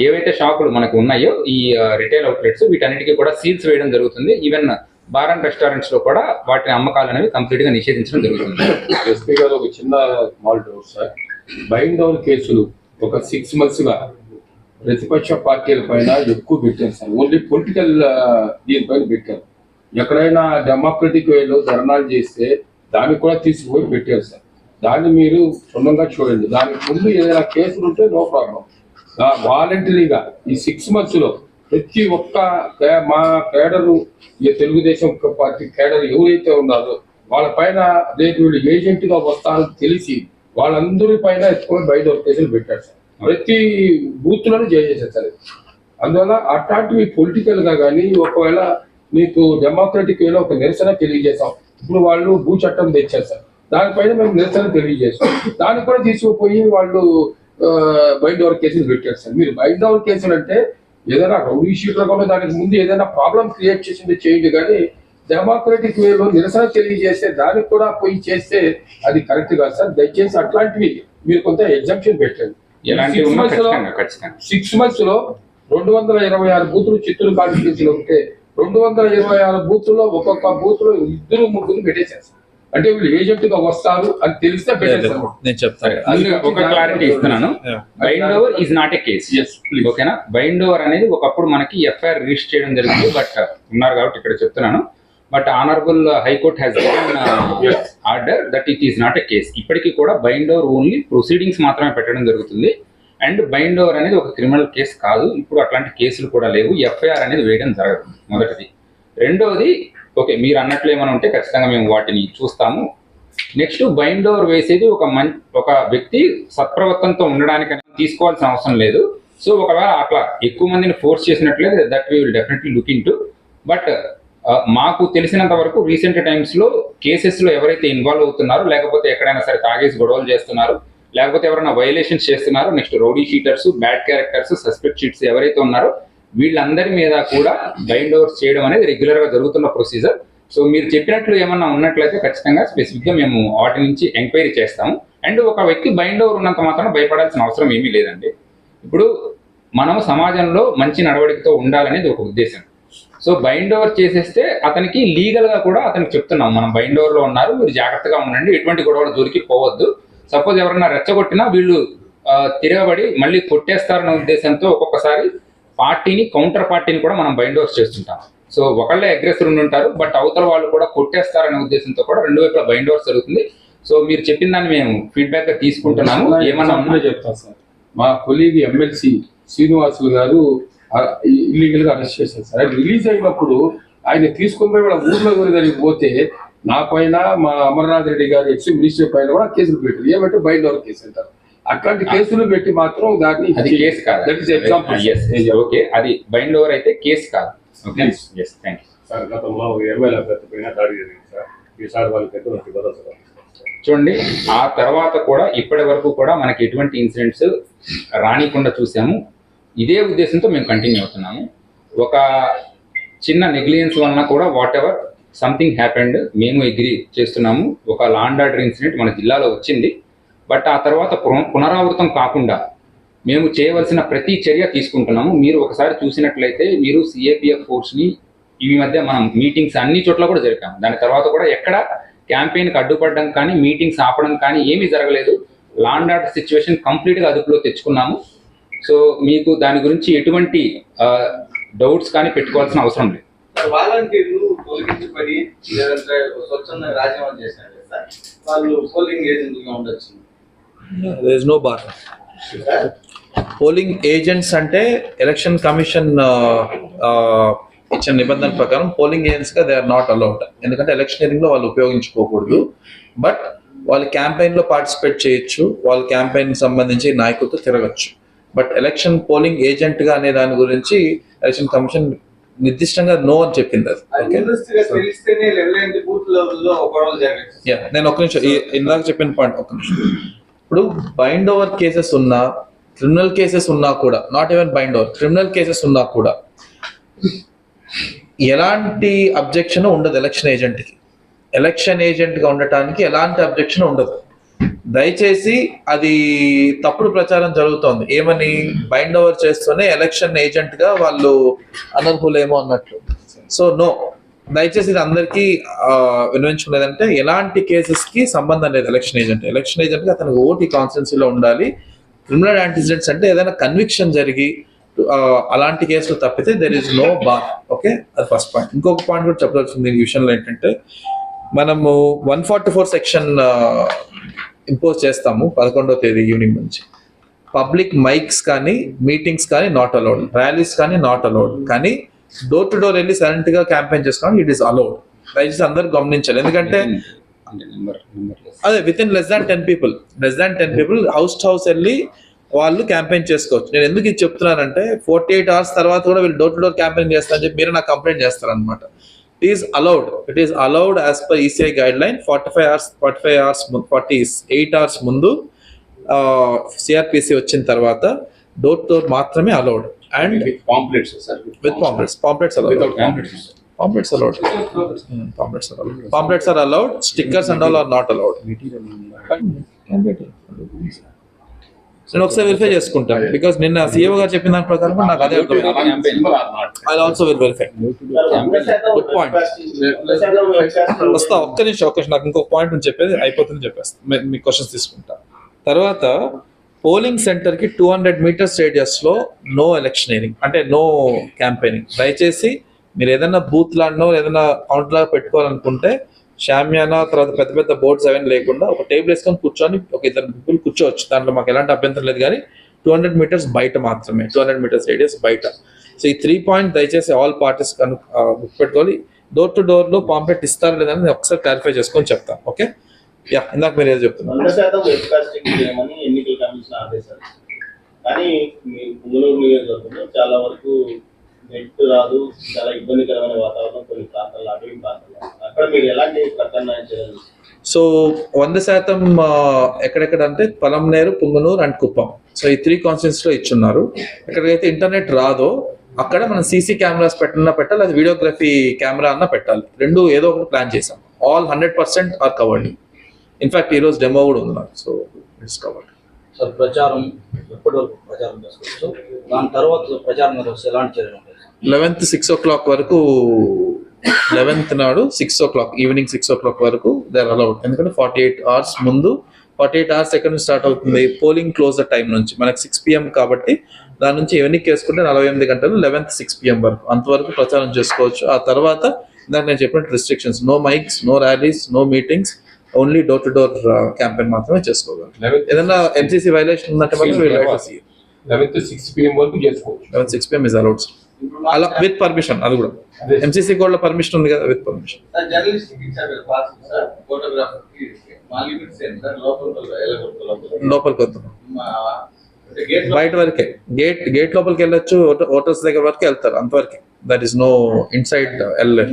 ఏవైతే షాపులు మనకు ఉన్నాయో ఈ రిటైల్ అవుట్లెట్స్ వీటన్నిటికీ కూడా సీల్స్ వేయడం జరుగుతుంది. ఈవెన్ బార్ అండ్ రెస్టారెంట్స్ లో కూడా వాటి అమ్మకాలు అనేవి కంప్లీట్ గా నిషేధించడం జరుగుతుంది. ఎస్పీ గారు ఒక చిన్న small doubt sir, bind down కేసులు ఒక 6 months గా ప్రతిపక్ష పార్టీల పైన ఎక్కువ పెట్టారు సార్. ఓన్లీ పొలిటికల్ దీనిపైన పెట్టారు. ఎక్కడైనా డెమోక్రటిక్ వేలో ధర్నాలు చేస్తే దాన్ని కూడా తీసుకుపోయి పెట్టారు సార్. దాన్ని మీరు క్షుణ్ణంగా చూడండి. దానికి ముందు ఏదైనా కేసులు ఉంటే నో ప్రాబ్లం. వాలంటరీగా ఈ 6 months లో ప్రతి ఒక్క మా కేడరు ఈ తెలుగుదేశం పార్టీ కేడర్ ఎవరైతే ఉన్నారో వాళ్ళ పైన రేపు వీళ్ళు ఏజెంట్ గా వస్తారని తెలిసి వాళ్ళందరి పైన ఎత్తుకొని బయట కేసులు పెట్టారు సార్. ప్రతి బూత్ లోనే చేసేసారు సార్. అందువల్ల అట్లాంటివి పొలిటికల్ గా కానీ ఒకవేళ మీకు డెమోక్రటిక్ వేలో ఒక నిరసన తెలియజేసాం. ఇప్పుడు వాళ్ళు భూ చట్టం తెచ్చారు సార్, దానిపైన మేము నిరసన తెలియజేసాం. దాన్ని కూడా తీసుకుపోయి వాళ్ళు బైండ్ ఓవర్ కేసులు పెట్టారు సార్. మీరు బైండ్ ఓవర్ కేసులు అంటే ఏదైనా రౌడీ షీటర్ కూడా దానికి ముందు ఏదైనా ప్రాబ్లం క్రియేట్ చేసింది చేయండి, కానీ డెమోక్రటిక్ వేలో నిరసన తెలియజేస్తే దానికి కూడా పోయి చేస్తే అది కరెక్ట్ కాదు సార్. దయచేసి అట్లాంటివి మీరు కొంత ఎగ్జామ్షన్ పెట్టండి. 6 months లో 226 బూతులు చిత్తూరు కాన్స్టిట్యూన్సీలో ఉంటే 226 బూతుల్లో ఒక్కొక్క బూత్ లో 2-3 పెట్టేశారు. అంటే వీళ్ళు ఏజెంట్ గా వస్తారు అని తెలిస్తే పెట్టేశారు. నేను చెప్తాను ఒక క్లారిటీ ఇస్తున్నాను. Bind over is not a case. ఓకేనా? బైండ్ ఓవర్ అనేది ఒకప్పుడు మనకి ఎఫ్ఐఆర్ రిజిస్టర్ చేయడం జరిగింది. బట్ ఉన్నారు కాబట్టి ఇక్కడ చెప్తున్నాను. But honourable high court has given order that it is not a case. ఇప్పటికీ కూడా బైండ్ ఓవర్ ఓన్లీ ప్రొసీడింగ్స్ మాత్రమే పెట్టడం జరుగుతుంది. అండ్ బైండ్ ఓవర్ అనేది ఒక క్రిమినల్ కేసు కాదు. ఇప్పుడు అట్లాంటి కేసులు కూడా లేవు. ఎఫ్ఐఆర్ అనేది వేయడం జరగదు, మొదటిది. రెండోది, ఓకే మీరు అన్నట్లు ఏమైనా ఉంటే ఖచ్చితంగా మేము వాటిని చూస్తాము. నెక్స్ట్, బైండ్ ఓవర్ వేసేది ఒక వ్యక్తి సత్ప్రవర్తనతో ఉండడానికి తీసుకోవాల్సిన అవసరం లేదు. సో ఒకవేళ అట్లా ఎక్కువ మందిని ఫోర్స్ చేసినట్లయితే that we will definitely look in to. But మాకు తెలిసినంత వరకు రీసెంట్ టైమ్స్లో కేసెస్లో ఎవరైతే ఇన్వాల్వ్ అవుతున్నారో, లేకపోతే ఎక్కడైనా సరే తాగేసి గొడవలు చేస్తున్నారు, లేకపోతే ఎవరైనా వైలేషన్స్ చేస్తున్నారు, next rowdy sheeters, bad characters, suspect sheets ఎవరైతే ఉన్నారో వీళ్ళందరి మీద కూడా బైండ్ ఓవర్స్ చేయడం అనేది రెగ్యులర్గా జరుగుతున్న ప్రొసీజర్. సో మీరు చెప్పినట్లు ఏమన్నా ఉన్నట్లయితే ఖచ్చితంగా స్పెసిఫిక్గా మేము వాటి నుంచి ఎంక్వైరీ చేస్తాము. అండ్ ఒక వ్యక్తి బైండ్ ఓవర్ ఉన్నంత మాత్రం భయపడాల్సిన అవసరం ఏమీ లేదండి. ఇప్పుడు మనం సమాజంలో మంచి నడవడికతో ఉండాలనేది ఒక ఉద్దేశం. సో బైండ్ ఓవర్ చేసేస్తే అతనికి లీగల్గా కూడా అతనికి చెప్తున్నాం, మనం బైండ్ ఓవర్లో ఉన్నారు, మీరు జాగ్రత్తగా ఉండండి, ఎటువంటి గొడవలు దొరికి పోవద్దు. సపోజ్ ఎవరన్నా రెచ్చగొట్టినా వీళ్ళు తిరగబడి మళ్ళీ కొట్టేస్తారన్న ఉద్దేశంతో ఒక్కొక్కసారి పార్టీని, కౌంటర్ పార్టీని కూడా మనం బైండ్ ఓవర్స్ చేస్తుంటాం. సో ఒకళ్ళే అగ్రెసర్ ఉంటారు, బట్ అవతల వాళ్ళు కూడా కొట్టేస్తారనే ఉద్దేశంతో కూడా 2 వైపులా బైండ్ ఓవర్స్ జరుగుతుంది. సో మీరు చెప్పిన దాన్ని మేము ఫీడ్బ్యాక్ గా తీసుకుంటున్నాము. ఏమన్నా చెప్తాను సార్. మా కొలీగ్ ఎమ్మెల్సీ శ్రీనివాసులు గారు ఇల్లీగల్ గా అరెస్ట్ చేశారు సార్. రిలీజ్ అయినప్పుడు ఆయన తీసుకుని పోయి వాళ్ళ ఊర్లో దగ్గరికి పోతే నా పైన, మా అమర్నాథ్ రెడ్డి గారు ఎక్స్ మినిస్టర్ పైన కూడా కేసులు పెట్టారు. ఏమంటే బైండ్ ఓవర్ కేసు అంటారు. అట్లాంటి కేసులు పెట్టి మాత్రం దాన్ని అది కేసు కాదు. That is example. ఓకే, అది బైండ్ ఓవర్ అయితే కేసు కాదు. Okay, thank you sir. గతంలో ఎమ్మెల్యే అభ్యర్థి పైన దాడి జరిగింది సార్. ఈసారి వాళ్ళకి ఎటువంటి భరోసా? చూడండి, ఆ తర్వాత కూడా ఇప్పటి వరకు కూడా మనకి ఎటువంటి ఇన్సిడెంట్స్ రానికుండా చూసాము. ఇదే ఉద్దేశంతో మేము కంటిన్యూ అవుతున్నాము. ఒక చిన్న నెగ్లిజెన్స్ వలన కూడా వాట్ ఎవర్ సంథింగ్ హ్యాపెండ్ మేము అగ్రీ చేస్తున్నాము. ఒక లా అండ్ ఆర్డర్ ఇన్సిడెంట్ మన జిల్లాలో వచ్చింది. బట్ ఆ తర్వాత పునరావృతం కాకుండా మేము చేయవలసిన ప్రతి చర్య తీసుకుంటున్నాము. మీరు ఒకసారి చూసినట్లయితే మీరు సిఏపిఎఫ్ ఫోర్స్ని ఈ మధ్య మనం మీటింగ్స్ అన్ని చోట్ల కూడా జరిపాము. దాని తర్వాత కూడా ఎక్కడ క్యాంపెయిన్కి అడ్డుపడడం కానీ, మీటింగ్స్ ఆపడం కానీ ఏమీ జరగలేదు. లా అండ్ ఆర్డర్ సిచ్యువేషన్ కంప్లీట్గా అదుపులో తెచ్చుకున్నాము. సో మీకు దాని గురించి ఎటువంటి డౌట్స్ కానీ పెట్టుకోవాల్సిన అవసరం లేదు. వాలంటీర్లు తొలగించబడి లేదంటే స్వచ్ఛంద రాజీనామా చేశారు సార్, వాళ్ళు పోలింగ్ ఏజెంట్గా ఉండొచ్చు. There is no bar. Polling agents అంటే ఎలక్షన్ కమిషన్ ఇచ్చిన నిబంధన ప్రకారం పోలింగ్ ఏజెంట్స్ గా దే ఆర్ నాట్ అలౌడ్. ఎందుకంటే ఎలక్షనీరింగ్ లో వాళ్ళు ఉపయోగించుకోకూడదు. బట్ వాళ్ళు క్యాంపెయిన్ లో పార్టిసిపేట్ చేయొచ్చు, వాళ్ళ క్యాంపెయిన్ సంబంధించి నాయకులతో తిరగచ్చు. బట్ ఎలక్షన్ పోలింగ్ ఏజెంట్ గా అనే దాని గురించి ఎలక్షన్ కమిషన్ నిర్దిష్టంగా నో అని చెప్పింది. అది తెలిస్తేనే లెవెల్ బూత్ లెవెల్లో గొడవలు జరగచ్చు. నేను ఒక నిమిషం ఇందాక చెప్పిన పాయింట్ ఒక నిమిషం. ఇప్పుడు బైండ్ ఓవర్ కేసెస్ ఉన్నా, క్రిమినల్ కేసెస్ ఉన్నా కూడా, not even bind over, criminal cases ఉన్నా కూడా ఎలాంటి అబ్జెక్షన్ ఉండదు ఎలక్షన్ ఏజెంట్ కి. ఎలక్షన్ ఏజెంట్ గా ఉండటానికి ఎలాంటి అబ్జెక్షన్ ఉండదు. దయచేసి అది తప్పుడు ప్రచారం జరుగుతోంది. ఏమని బైండ్ ఓవర్ చేస్తూనే ఎలక్షన్ ఏజెంట్ గా వాళ్ళు అనర్హులేమో అన్నట్లు. సో నో, దయచేసి ఇది అందరికీ వినియోగించుకునేదంటే ఎలాంటి కేసెస్ కి సంబంధం లేదు. ఎలక్షన్ ఏజెంట్ గా అతనికి ఓటు కాన్స్టిట్యున్సీలో ఉండాలి. క్రిమినల్ యాంటిసిడెంట్స్ అంటే ఏదైనా కన్విక్షన్ జరిగి అలాంటి కేసులు తప్పితే there is no bar. Okay, అది ఫస్ట్ పాయింట్. ఇంకొక పాయింట్ కూడా చెప్పాల్సింది ఈ విషయంలో ఏంటంటే, మనము 144 సెక్షన్ ఇంపోజ్ చేస్తాము 11వ తేదీ ఈవినింగ్ నుంచి. పబ్లిక్ మైక్స్ కానీ మీటింగ్స్ కానీ నాట్ అలౌడ్, ర్యాలీస్ కానీ నాట్ అలౌడ్. కానీ డోర్ టు డోర్ వెళ్ళి సైలెంట్ గా క్యాంపెయిన్ చేసుకోవడం ఇట్ ఈస్ అలౌడ్. దయచేసి అందరు గమనించాలి. ఎందుకంటే అదే with in less than 10 people house to house వెళ్ళి వాళ్ళు క్యాంపెయిన్ చేసుకోవచ్చు. నేను ఎందుకు ఇది చెప్తున్నానంటే 48 hours తర్వాత కూడా వీళ్ళు డోర్ టు డోర్ క్యాంపెయిన్ చేస్తారని చెప్పి మీరు నాకు కంప్లైంట్ చేస్తారనమాట. It is allowed as per ECI guide line. 48 hours ముందు సిఆర్పిసి వచ్చిన తర్వాత డోర్ టు డోర్ మాత్రమే allowed. And pamphlets are allowed. Stickers and all are not allowed. నేను ఒకసారి వెరిఫై చేసుకుంటాను, బికాస్ నిన్న సీఈఓ గారు చెప్పిన దాని ప్రకారం నాకు అదే అర్థమైంది. I also will verify. Good point. వస్తా, ఒక్క నిమిషం నాకు ఇంకొక పాయింట్ నుంచి చెప్పేది అయిపోతుంది చెప్పేస్తా. మీ క్వశ్చన్స్ తీసుకుంటా. తర్వాత పోలింగ్ సెంటర్ కి 200 meters రేడియస్ లో నో ఎలక్షనీరింగ్, అంటే నో క్యాంపెయినింగ్. దయచేసి మీరు ఏదైనా బూత్ లాంటినో ఏదైనా కౌంట్ లాగా పెట్టుకోవాలనుకుంటే షామియానా తర్వాత పెద్ద పెద్ద బోర్డ్స్ అవన్నీ లేకుండా ఒక టేబుల్ వేసుకొని కూర్చొని ఒక 2 people కూర్చోవచ్చు. దాంట్లో మాకు ఎలాంటి అభ్యంతరం లేదు. కానీ 200 meters బయట మాత్రమే, 200 meters రేడియస్ బయట. సో ఈ 3 points దయచేసి ఆల్ పార్టీస్ గుర్తుపెట్టుకోవాలి. డోర్ టు డోర్ లో పాంప్లెట్ ఇస్తారా లేదని నేను ఒకసారి క్లారిఫై చేసుకొని చెప్తాను. ఓకే, యా, ఇందాక మీరు ఏదో చెప్తున్నారు. 100% వెబ్కాస్టింగ్ చేయమని ఎన్నికల కమిషన్ ఆదేశాలు. కానీ మీ పుంగనూరు నియోజకవర్గంలో చాలా వరకు నెట్ రాదు, చాలా ఇబ్బందికరమైన వాతావరణం కొన్ని ప్రాంతాల్లో, అటవీ ప్రాంతాల్లో. అక్కడ మీరు ఎలాంటి ప్రత్యామ్నాయం చేయాలి? సో 100% ఎక్కడెక్కడ అంటే పలంనేరు, పుంగనూరు అండ్ కుప్పం. సో ఈ 3 కాన్స్టిట్యూన్సీస్ లో ఇచ్చున్నారు. ఎక్కడికైతే ఇంటర్నెట్ రాదో అక్కడ మనం సీసీ కెమెరాస్ పెట్టాలి, అది వీడియోగ్రఫీ కెమెరా అన్న పెట్టాలి. రెండు ఏదో ఒకటి ప్లాన్ చేసాం. All 100% are covered. ఇన్ఫాక్ట్ ఈ రోజు డెమో కూడా ఉంది నాకు. So it's covered. సార్, ప్రచారం ఎప్పటి వరకు ప్రచారం చేసుకోవచ్చు? దాని తర్వాత ప్రచారం ఎలాంటి చర్యలు ఉంటాయి? 11th 6 o'clock వరకు, 11th నాడు 6 o'clock, ఈవినింగ్ 6 o'clock వరకు దే ఆర్ అలౌడ్. ఎందుకంటే 48 hours ముందు, 48 hours ఎక్కడి నుంచి స్టార్ట్ అవుతుంది? పోలింగ్ క్లోజర్ టైం నుంచి. మనకి 6 PM కాబట్టి దాని నుంచి ఎవరికి వేసుకుంటే 48 గంటలు, 11th 6 PM వరకు అంతవరకు ప్రచారం చేసుకోవచ్చు. ఆ తర్వాత దానికి నేను చెప్పినట్టు restrictions, no mics, no rallies, no meetings, only door to door campaign మాత్రమే చేసుకోగలరు. ఏదైనా MCC వైలేషన్ ఉందంటే మాత్రం 11th 6 PM వరకు చేసుకోవచ్చు. 11th 6 PM ఇస్ అలౌడ్ అలా విత్ పర్మిషన్. అది కూడా MCC కోడ్ లో పర్మిషన్ ఉంది కదా, విత్ పర్మిషన్. లోపలికి వద్దాం, బయట వరకే. గేట్ లోపలికి వెళ్ళొచ్చు, ఓటర్స్ దగ్గర వరకు వెళ్తారు, అంతవరకే. దట్ ఈస్ నో ఇన్సైడ్ వెళ్ళలేదు.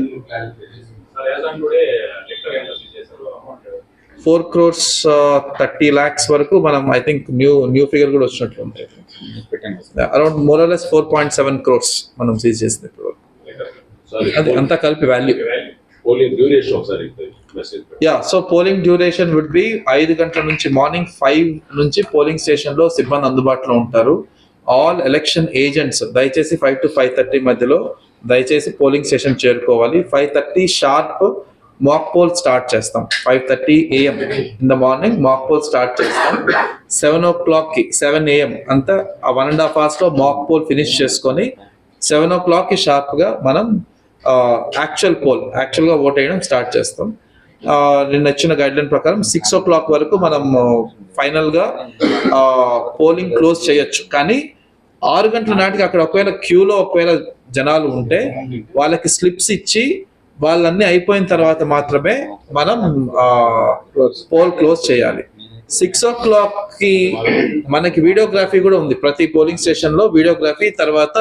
4 crores 30 lakhs వరకు మనం ఐ థింక్ న్యూ ఫిగర్ కూడా వచ్చినట్లు ఉంది. Around more or less 4.7 crores మనం సీజ్ చేసింది ఇప్పుడు. అది అంతా కలిపి value. So polling duration would be 5 గంటల నుంచి, మార్నింగ్ 5 నుంచి పోలింగ్ స్టేషన్ లో సిబ్బంది అందుబాటులో ఉంటారు. ఆల్ ఎలక్షన్ ఏజెంట్స్ దయచేసి 5 to 5:30 మధ్యలో దయచేసి పోలింగ్ స్టేషన్ చేరుకోవాలి. 5:30 షార్ప్ మాక్ పోల్ స్టార్ట్ చేస్తాం. 5:30 AM in the morning mock poll start చేస్తాం. 7 o'clock 7 AM అంతా ఆ 1.5 hours లో మాక్ పోల్ ఫినిష్ చేసుకొని 7 o'clock షార్ప్గా మనం యాక్చువల్గా ఓట్ వేయడం స్టార్ట్ చేస్తాం. నిన్న ఇచ్చిన గైడ్లైన్ ప్రకారం 6 o'clock వరకు మనం ఫైనల్గా పోలింగ్ క్లోజ్ చేయొచ్చు. కానీ 6 గంటల నాటికి అక్కడ ఒకవేళ జనాలు ఉంటే వాళ్ళకి స్లిప్స్ ఇచ్చి వాళ్ళన్నీ అయిపోయిన తర్వాత మాత్రమే మనం పోల్ క్లోజ్ చేయాలి. 6 o'clock మనకి వీడియోగ్రఫీ కూడా ఉంది. ప్రతి పోలింగ్ స్టేషన్ లో వీడియోగ్రఫీ, తర్వాత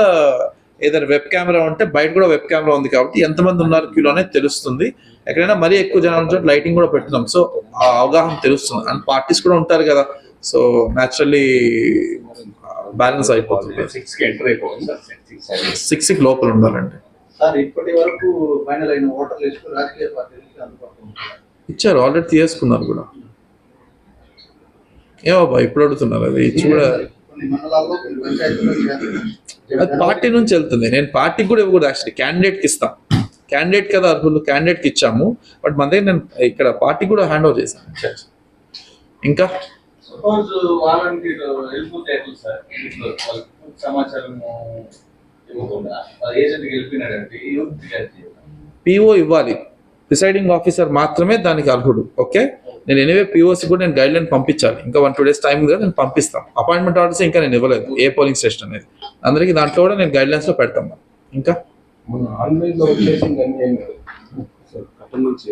ఏదైనా వెబ్ కెమెరా ఉంటే బయట కూడా వెబ్ కెమెరా ఉంది కాబట్టి ఎంతమంది ఉన్నారు క్యూలో అనేది తెలుస్తుంది. ఎక్కడైనా మరీ ఎక్కువ జనాలు చోట లైటింగ్ కూడా పెడుతున్నాం. సో ఆ అవగాహన తెలుస్తుంది. అండ్ పార్టీస్ కూడా ఉంటారు కదా, సో న్యాచురల్లీ బ్యాలెన్స్ అయిపోతుంది. 6కి ఎంటర్ అయిపోతుంది సార్. 6కి లోపల ఉండాలండి. సార్ ఇప్పటి వరకు ఫైనల్ అయిన ఓటర్ లిస్ట్ రాజకీయ పార్టీలకి అందుబాటులో ఉంటుంది. ఇచ్చారు, ఆల్రెడీ తీసుకున్నారు కూడా. ఏమో ఇప్పుడు అడుగుతున్నారు, అది ఇచ్చి కూడా కొన్ని మండలాల్లో కొన్ని పంచాయతీల్లో అది పార్టీ నుంచి వెళ్తుంది. నేను పార్టీకి కూడా ఇవ్వకూడదు, యాక్చువల్లీ క్యాండిడేట్కి ఇస్తాం. క్యాండిడేట్ కదా అర్హులు, క్యాండిడేట్కి ఇచ్చాము. బట్ మన దగ్గర నేను ఇక్కడ పార్టీ కూడా హ్యాండ్ ఓవర్ చేశాను. ఇంకా సపోజ్ వాలంటీర్ వెళ్ళిపోతే ఎట్లా సార్? వాళ్ళకి సమాచారం ఇవ్వకుండా ఏజెంట్కి వెళ్ళిపోయినాడంటే పిఓ ఇవ్వాలి. ప్రిసైడింగ్ ఆఫీసర్ మాత్రమే దానికి అర్హుడు. ఓకే, నేను ఎనివే పిఓసి కూడా నేను గైడ్ లైన్ పంపించాలి. ఇంకా 1-2 days టైం కదా, నేను పంపిస్తాం. అపాయింట్మెంట్ ఆర్డర్స్ ఇంకా నేను ఇవ్వలేదు ఏ పోలింగ్ స్టేషన్ అనేది. అందరికీ దాంట్లో కూడా నేను గైడ్ లైన్స్ లో పెడతాం. ఇంకా మన ఆన్లైన్ లో వచ్చేసింది అన్ని ఏం కాదు సార్. అప్పటి నుంచి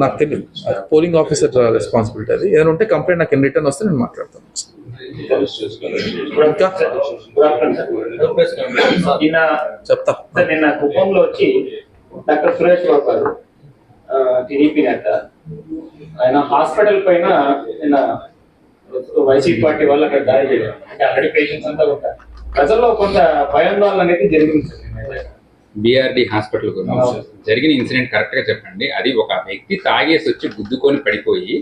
నాకు తెలియదు, పోలింగ్ ఆఫీసర్ రెస్పాన్సిబిలిటీ. అది ఏదైనా ఉంటే కంప్లైంట్ నాకు రిటర్న్ వస్తే నేను మాట్లాడతాను. ఇంకా చెప్తా. నిన్న కుప్పంలో వచ్చి డాక్టర్ సురేష్ బాబు గారు టీడీపీ నేత, ఆయన హాస్పిటల్ పైన నిన్న వైసీపీ పార్టీ వాళ్ళు అక్కడ దాడి చేయడం, అంటే ఆల్రెడీ పేషెంట్స్ అంతా ఉంటారు. ప్రజల్లో కొంత భయాందోళన అనేది జరిగింది. బిఆర్డి హాస్పిటల్ గురించి జరిగిన ఇన్సిడెంట్ కరెక్ట్ గా చెప్పండి. అది ఒక వ్యక్తి తాగేసి వచ్చి గుద్దుకొని పడిపోయి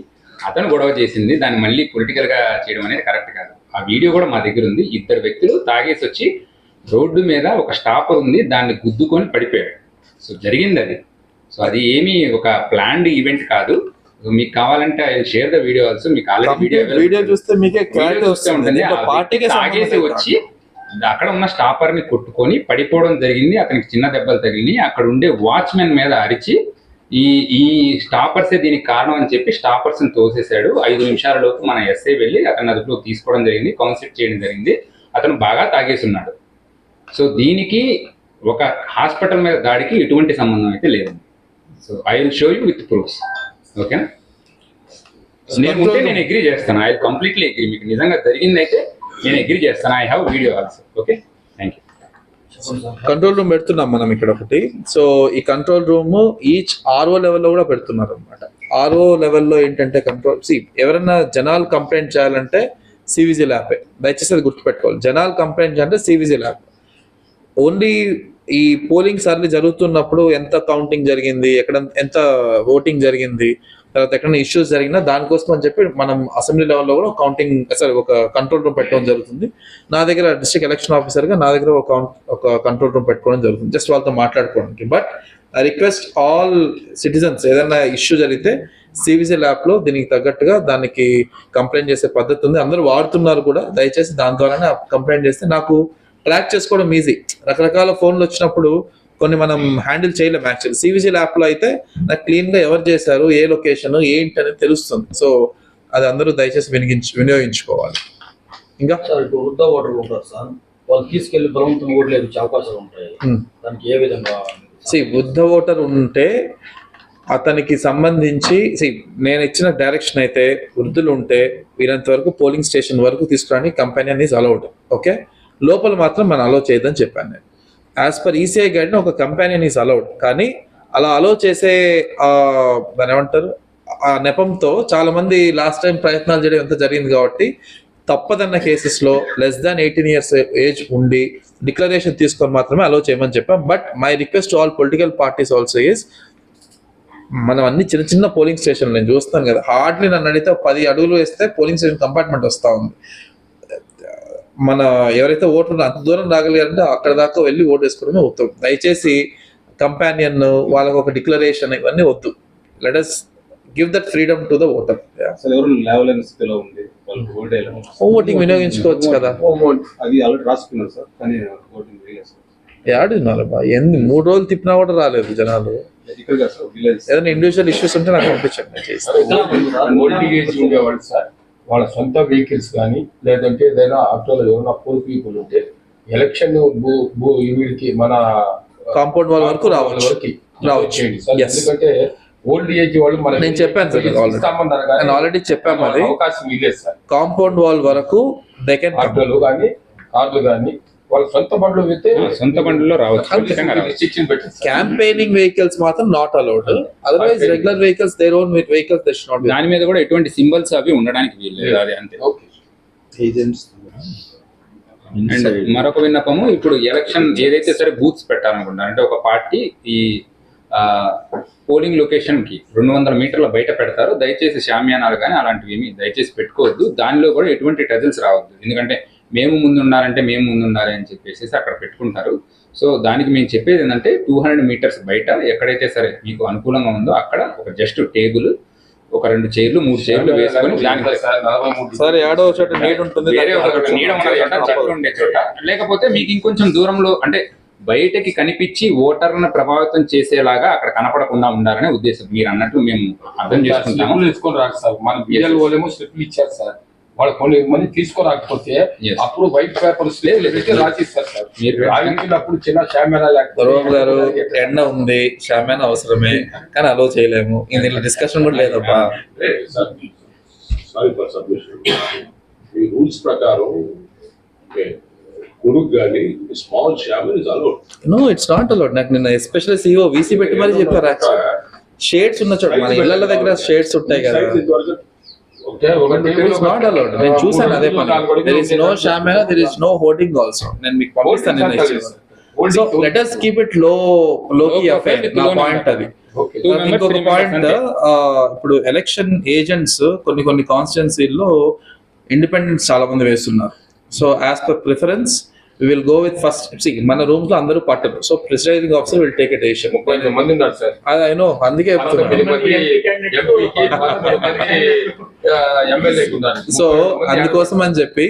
అతను గొడవ చేసింది, దాన్ని మళ్ళీ పొలిటికల్ గా చేయడం అనేది కరెక్ట్ కాదు. ఆ వీడియో కూడా మా దగ్గర ఉంది. 2 వ్యక్తులు తాగేసి వచ్చి రోడ్డు మీద ఒక స్టాపర్ ఉంది, దాన్ని గుద్దుకొని పడిపోయాడు. సో జరిగింది అది. సో అది ఏమీ ఒక ప్లాన్డ్ ఈవెంట్ కాదు. మీకు కావాలంటే I share the video also. మీకు ఆల్రెడీ వీడియో చూస్తే మీకే క్లారిటీ వస్తుంది. తాగేసి వచ్చి అక్కడ ఉన్న స్టాపర్ ని కొట్టుకొని పడిపోవడం జరిగింది. అతనికి చిన్న దెబ్బలు తగిలినాయి. అక్కడ ఉండే వాచ్మెన్ మీద అరిచి ఈ స్టాపర్సే దీనికి కారణం అని చెప్పి స్టాపర్స్ ని తోసేశాడు. 5 నిమిషాల లోపు మన ఎస్ఐ వెళ్ళి అతని అదుపులోకి తీసుకోవడం జరిగింది, కౌన్సిల్ చేయడం జరిగింది. అతను బాగా తాగేసి ఉన్నాడు. సో దీనికి ఒక హాస్పిటల్ మీద దాడికి ఎటువంటి సంబంధం అయితే లేదు. So I will show you with proofs. ఓకేనా? నేను అగ్రీ చేస్తాను. I completely agree. మీకు నిజంగా జరిగిందైతే నేను అగ్రీ చేస్తాను. I have video also. Okay, thank you. Control room పెడుతున్నాం మనం ఇక్కడ ఒకటి. సో ఈ కంట్రోల్ రూమ్ ఈచ్ ఆర్ఓ లెవెల్లో కూడా పెడుతున్నారు అనమాట. ఆర్ఓ లెవెల్లో ఏంటంటే కంట్రోల్ ఎవరైనా జనాలు కంప్లైంట్ చేయాలంటే సివిజీ ల్యాబ్. దయచేసి అది గుర్తుపెట్టుకోవాలి. జనాలు కంప్లైంట్ చేయాలంటే సివిజీ ల్యాబ్. ఓన్లీ ఈ పోలింగ్ సర్లీ జరుగుతున్నప్పుడు ఎంత కౌంటింగ్ జరిగింది, ఎక్కడ ఎంత ఓటింగ్ జరిగింది, తర్వాత ఎక్కడైనా ఇష్యూస్ జరిగినా దానికోసం అని చెప్పి మనం అసెంబ్లీ లెవెల్లో కూడా కౌంటింగ్ ఒక కంట్రోల్ రూమ్ పెట్టడం జరుగుతుంది. నా దగ్గర డిస్ట్రిక్ట్ ఎలక్షన్ ఆఫీసర్గా నా దగ్గర ఒక కంట్రోల్ రూమ్ పెట్టుకోవడం జరుగుతుంది, జస్ట్ వాళ్ళతో మాట్లాడుకోవడానికి. But I request all citizens ఏదైనా ఇష్యూ జరిగితే సివిజీ ల్యాబ్లో దీనికి తగ్గట్టుగా దానికి కంప్లైంట్ చేసే పద్ధతి ఉంది. అందరూ వాడుతున్నారు కూడా. దయచేసి దాని ద్వారానే కంప్లైంట్ చేస్తే నాకు ట్రాక్ చేసుకోవడం ఈజీ. రకరకాల ఫోన్లు వచ్చినప్పుడు కొన్ని మనం హ్యాండిల్ చేయలేము. యాక్చువల్లీ సివిజీ ల్యాబ్లో అయితే నాకు క్లీన్గా ఎవరు చేశారు, ఏ లొకేషన్ ఏంటి అనేది తెలుస్తుంది. సో అది అందరూ దయచేసి వినియోగించుకోవాలి. ఇంకా సార్ ఇప్పుడు వృద్ధ ఓటర్ ఉంటారు సార్, వాళ్ళు తీసుకెళ్లి బలవంతం ఓట్లు వేయించే అవకాశాలు ఉంటాయి. దానికి ఏ విధంగా వృద్ధ ఓటర్ ఉంటే అతనికి సంబంధించి నేను ఇచ్చిన డైరెక్షన్ అయితే వృద్ధులు ఉంటే వీరంత వరకు పోలింగ్ స్టేషన్ వరకు తీసుకురాని కంపెనీ ఈజ్ అలౌడ్. ఓకే, లోపల మాత్రం మనం అలౌ చేయొద్దని చెప్పాను నేను. యాజ్ పర్ ఈసీఐ గైడ్ ఒక కంపెనీ ఈజ్ అలౌడ్. కానీ అలా అలౌ చేసే దాని ఏమంటారు ఆ నెపంతో చాలా మంది లాస్ట్ టైం ప్రయత్నాలు చేయడం ఎంత జరిగింది. కాబట్టి తప్పదన్న కేసెస్లో less than 18 years ఏజ్ ఉండి డిక్లరేషన్ తీసుకొని మాత్రమే అలౌ చేయమని చెప్పాం. But my request all political parties also is, మనం అన్ని చిన్న చిన్న పోలింగ్ స్టేషన్లు నేను చూస్తాను కదా, హార్డ్లీ నన్ను అడిగితే 10 అడుగులు వేస్తే పోలింగ్ స్టేషన్ కంపార్ట్మెంట్ వస్తూ ఉంది. మన ఎవరైతే ఓటర్ అంత దూరం రాగలిగారంటే అక్కడ దాకా వెళ్ళి ఓటు వేసుకోవడమే ఉత్తమం. దయచేసి కంపానియన్ వాళ్ళకు ఒక డిక్లరేషన్ ఇవన్నీ వద్దు. Let us give that freedom to the voter. అసలు ఎవరు లేవలేని స్థితిలో ఉంది, వాళ్ళకి ఓట్ వేయలేము. ఓటింగ్ వినియోగించుకోవచ్చు కదా. అది ఆల్రెడీ రాసుకున్నారు సార్, కానీ ఓటింగ్ వేయలేదు సార్. ఆడున్నారబ్బా, 3 రోజులు తిప్పినా కూడా రాలేదు జనాలు. ఇక్కడ కాదు సార్, విలేజ్. ఏదైనా ఇండివిజువల్ ఇష్యూస్ ఉంటే నాకు పంపించండి. ఓటింగ్ వేసి ఉండేవాళ్ళు సార్, వాళ్ళ సొంత వెహికల్స్ కానీ లేదంటే ఏదైనా ఆటోలో ఏమైనా పూర్ పీపుల్ ఉంటే ఎలక్షన్ వీడికి మన కాంపౌండ్ వాల్ వరకు రావచ్చు. చేయండి సార్. ఎందుకంటే ఓల్డ్ ఏజ్ వాళ్ళు మన నేను చెప్పాను సార్, నేను ఆల్రెడీ చెప్పాము అది అవకాశం ఇలేదు సార్. కాంపౌండ్ వాల్ వరకు దే కెన్ ఆటోలు కానీ కార్లు కానీ వాళ్ళ సొంత బండ్లు పెడితే సొంత బండ్లో రావచ్చు. రిస్ట్రిక్షన్ పెట్టారు. క్యాంపెయినింగ్ వెహికల్స్ మాత్రం not allowed. Otherwise regular vehicles their own vehicles they should not be. దాని మీద కూడా ఎటువంటి సింబల్స్ అవి ఉండడానికి వీల్లేదు, అది అంతే. ఏజెంట్స్ అండ్ మరొక విన్నపము, ఇప్పుడు ఎలక్షన్ ఏదైతే సరే బూత్స్ పెట్టాలనుకుంటారు అంటే ఒక పార్టీ ఈ పోలింగ్ లొకేషన్ కి 200 మీటర్ల బయట పెడతారు. దయచేసి షామియానాలు కానీ అలాంటివి ఏమి దయచేసి పెట్టుకోవద్దు. దానిలో కూడా ఎటువంటి టజిల్స్ రావద్దు. ఎందుకంటే మేము ముందున్నారంటే మేము ముందున్నారే అని చెప్పేసి అక్కడ పెట్టుకుంటారు. సో దానికి మేము చెప్పేది ఏంటంటే 200 మీటర్స్ బయట ఎక్కడైతే సరే మీకు అనుకూలంగా ఉందో అక్కడ ఒక జస్ట్ టేబుల్, ఒక 2 చైర్లు 3 చైర్లు వేసుకొని దానికి సార్ ఏడో చోట నీడ్ ఉంటుంది, వేరే ఒక నీడ ఉన్న చోట, చెట్లు ఉండే చోట, లేకపోతే మీకు ఇంకొంచెం దూరంలో అంటే బయటకి కనిపించి ఓటర్ను ప్రభావితం చేసేలాగా అక్కడ కనపడకుండా ఉండాలనే ఉద్దేశం. మీరు అన్నట్టు మేము అర్థం చేసుకుంటాము. తీసుకొని రాదు సార్, మన బిఎల్ వాళ్ళేమో స్లిప్లు ఇచ్చారు సార్. వాళ్ళు కొన్ని మంది తీసుకురాకపోతే అప్పుడు వైట్ పేపర్స్ రాసిస్తారు సార్. మీరు రాయించినప్పుడు చిన్న షామియానా గారు ఎండ ఉంది, షామియానా అవసరమే కానీ అలో చేయలేము. ఇందులో డిస్కషన్ కూడా లేదబ్బా. Sorry for submission. ఈ రూల్స్ ప్రకారం కొడుకు కానీ small shamiana is allowed. No it's not allowed. నాకు నిన్న ఎస్పెషల్లీ CEO VC పెట్టి మరి చెప్పారు. షేడ్స్ ఉన్న చోట మన ఇళ్ల దగ్గర షేడ్స్ ఉంటాయి కదా, it is not allowed. నేను చూసాను అదే పని. There is no shamiana, there is no hoarding also. నేను మీకు పంపిస్తాను నిన్న ఇచ్చేసి. So let us keep it low key affair. నా పాయింట్ అది. ఇంకొక పాయింట్, ఇప్పుడు ఎలక్షన్ ఏజెంట్స్ కొన్ని కాన్స్టిట్యున్సీల్లో ఇండిపెండెంట్స్ చాలా మంది వేస్తున్నారు. So as per preference we will go with first. See, మన రూమ్స్ లో అందరూ పట్టరు. So presiding officer will take a decision. 35 మంది ఉన్నారు సార్. I know, అందుకే సో అందుకోసం అని చెప్పి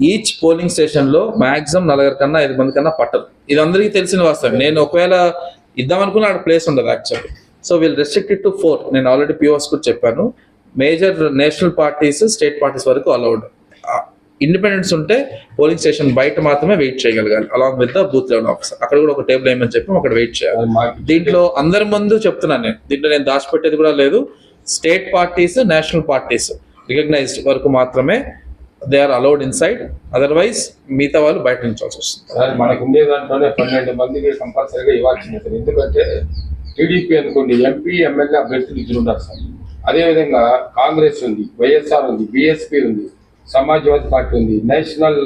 ఈచ్ పోలింగ్ స్టేషన్ లో మాక్సిమం 4 కన్నా 5 మంది కన్నా పట్టరు. ఇది అందరికీ తెలిసిన వాస్తవం. నేను ఒకవేళ ఇద్దామనుకున్న ఆడ ప్లేస్ ఉండదు actually. So we'll restrict it to 4. నేను ఆల్రెడీ POS కూడా చెప్పాను. Major national parties, state parties వరకు అలౌడ్. ఇండిపెండెన్స్ ఉంటే పోలింగ్ స్టేషన్ బయట మాత్రమే వెయిట్ చేయగలగాలి along with the booth level officer. అక్కడ కూడా ఒక టేబుల్ ఏమని చెప్పి అక్కడ వెయిట్ చేయాలి. దీంట్లో అందరి ముందు చెప్తున్నాను నేను, దీంట్లో నేను దాచిపెట్టేది కూడా లేదు. State parties, national parties recognised వరకు మాత్రమే they are allowed inside. Otherwise మిగతా వాళ్ళు బయట నుంచాల్సి వస్తుంది. సార్ మనకు ఉండే దాంట్లోనే 12 మందికి కంపల్సరీగా ఇవ్వాల్సింది సార్. ఎందుకంటే టీడీపీ అనుకోండి ఎంపీ ఎమ్మెల్యే అభ్యర్థులు 2 ఉన్నారు సార్. అదేవిధంగా కాంగ్రెస్ ఉంది, వైఎస్ఆర్ ఉంది, BSP ఉంది, సమాజ్వాదీ పార్టీ ఉంది, నేషనల్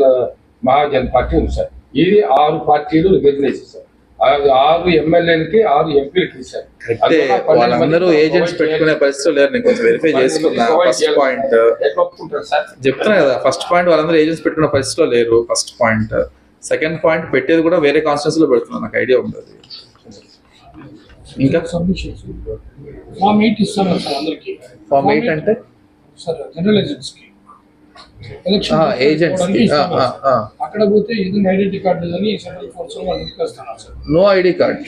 మహాజన్ పార్టీ ఉంది సార్. ఇది 6 పార్టీలు రికగ్నైజ్ సార్. 6 ఎమ్మెల్యేలకి 6 ఎంపీలకి ఇస్తారు. అయితే వాళ్ళందరూ ఏజెంట్స్ పెట్టుకునే పరిస్థితులు లేరు. నేను కొంచెం వెరిఫై చేసుకున్నా. ఫస్ట్ పాయింట్ చెప్తున్నా కదా, ఫస్ట్ పాయింట్ వాళ్ళందరూ ఏజెంట్స్ పెట్టుకునే పరిస్థితిలో లేరు. First point. సెకండ్ పాయింట్ పెట్టేది కూడా వేరే కాన్స్టిట్యూన్సీ లో పెడుతున్నా, నాకు ఐడియా ఉండదు. ఇంకా ఫామ్ 8 ఇస్తాను సార్ అందరికి. ఫామ్ 8 అంటే సార్ జనరల్ ఏజెంట్స్ కి ఎలక్షన్ ఏజెంట్స్ అక్కడ పోతే ఇది ఐడెంటిటీ కార్డు అని సెంట్రల్ ఫోర్స్ వాళ్ళు తీసుకొస్తున్నారు సార్. No ID card.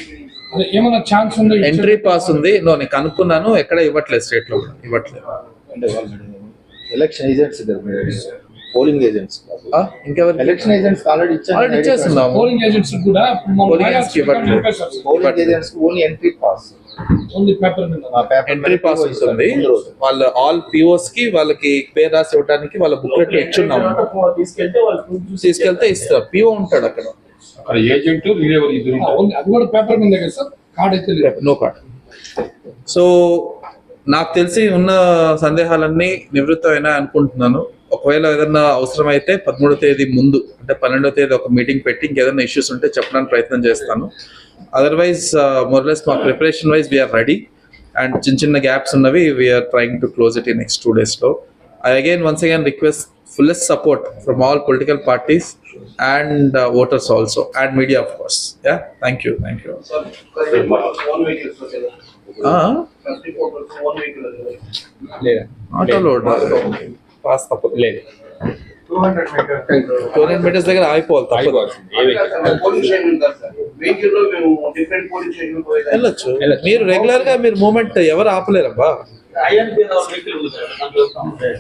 అదే ఏమైనా ఛాన్స్ ఉందా? ఎంట్రీ పాస్ ఉంది. నేను కనుక్కున్నాను, ఎక్కడ ఇవ్వట్లేదు, స్టేట్ లో ఇవ్వట్లేదు. అంటే ఎలక్షన్ ఏజెంట్స్ పోలింగ్ ఏజెంట్స్ ఇంకెవరు? ఎలక్షన్ ఏజెంట్స్ ఆల్రెడీ ఇచ్చేస్తున్నాము. పోలింగ్ ఏజెంట్స్ కూడా polling agents only entry pass, only paper మీద ఎంట్రీ పాస్ ఉంటుంది. వాళ్ళు ఆల్ POs కి వాళ్ళకి పేరు రాసి ఇవ్వడానికి వాళ్ళ బుక్లెట్ లో ఇచ్చున్నాము. తీసుకెళ్తే ఇస్తారు. PO ఉంటాడు అక్కడ. ఏజెంట్ అది కూడా పేపర్ మీద కదా సార్, కార్డ్ అయితే లేదు. No card. సో నాకు తెలిసి ఉన్న సందేహాలన్నీ నివృత్తమైనా అనుకుంటున్నాను. ఒకవేళ ఏదన్నా అవసరమైతే 13వ తేదీ ముందు అంటే 12వ తేదీ ఒక మీటింగ్ పెట్టి ఇంకేదైనా ఇష్యూస్ ఉంటే చెప్పడానికి ప్రయత్నం చేస్తాను. అదర్వైజ్ మోర్లెస్ మా preparation wise we are ready. And చిన్న గ్యాప్స్ ఉన్నవి we are trying to close it ఈ నెక్స్ట్ 2 days లో. once again request fullest support from all political parties and voters also, and media of course. Yeah, thank you. one vehicle, sir. First report was one vehicle. లేదా Not allowed. Pass తప్పదు. లేదు 200 meters. 200 meters దగ్గర ఆగిపోవాలి తప్పదు. అయిపోవాల్సింది ఏ వెహికల్ పోలీస్ స్టేషన్ ఉంది సార్. వెహికల్ లో మేము డిఫరెంట్ పోలీస్ స్టేషన్ పోయేది. వెళ్ళొచ్చు. మీరు రెగ్యులర్ గా మీరు మూమెంట్ ఎవరు ఆపలేరబ్బా. ఐఎన్పి వెహికల్ ఉంది సార్, దాంట్లో వస్తా ఉంటాయి.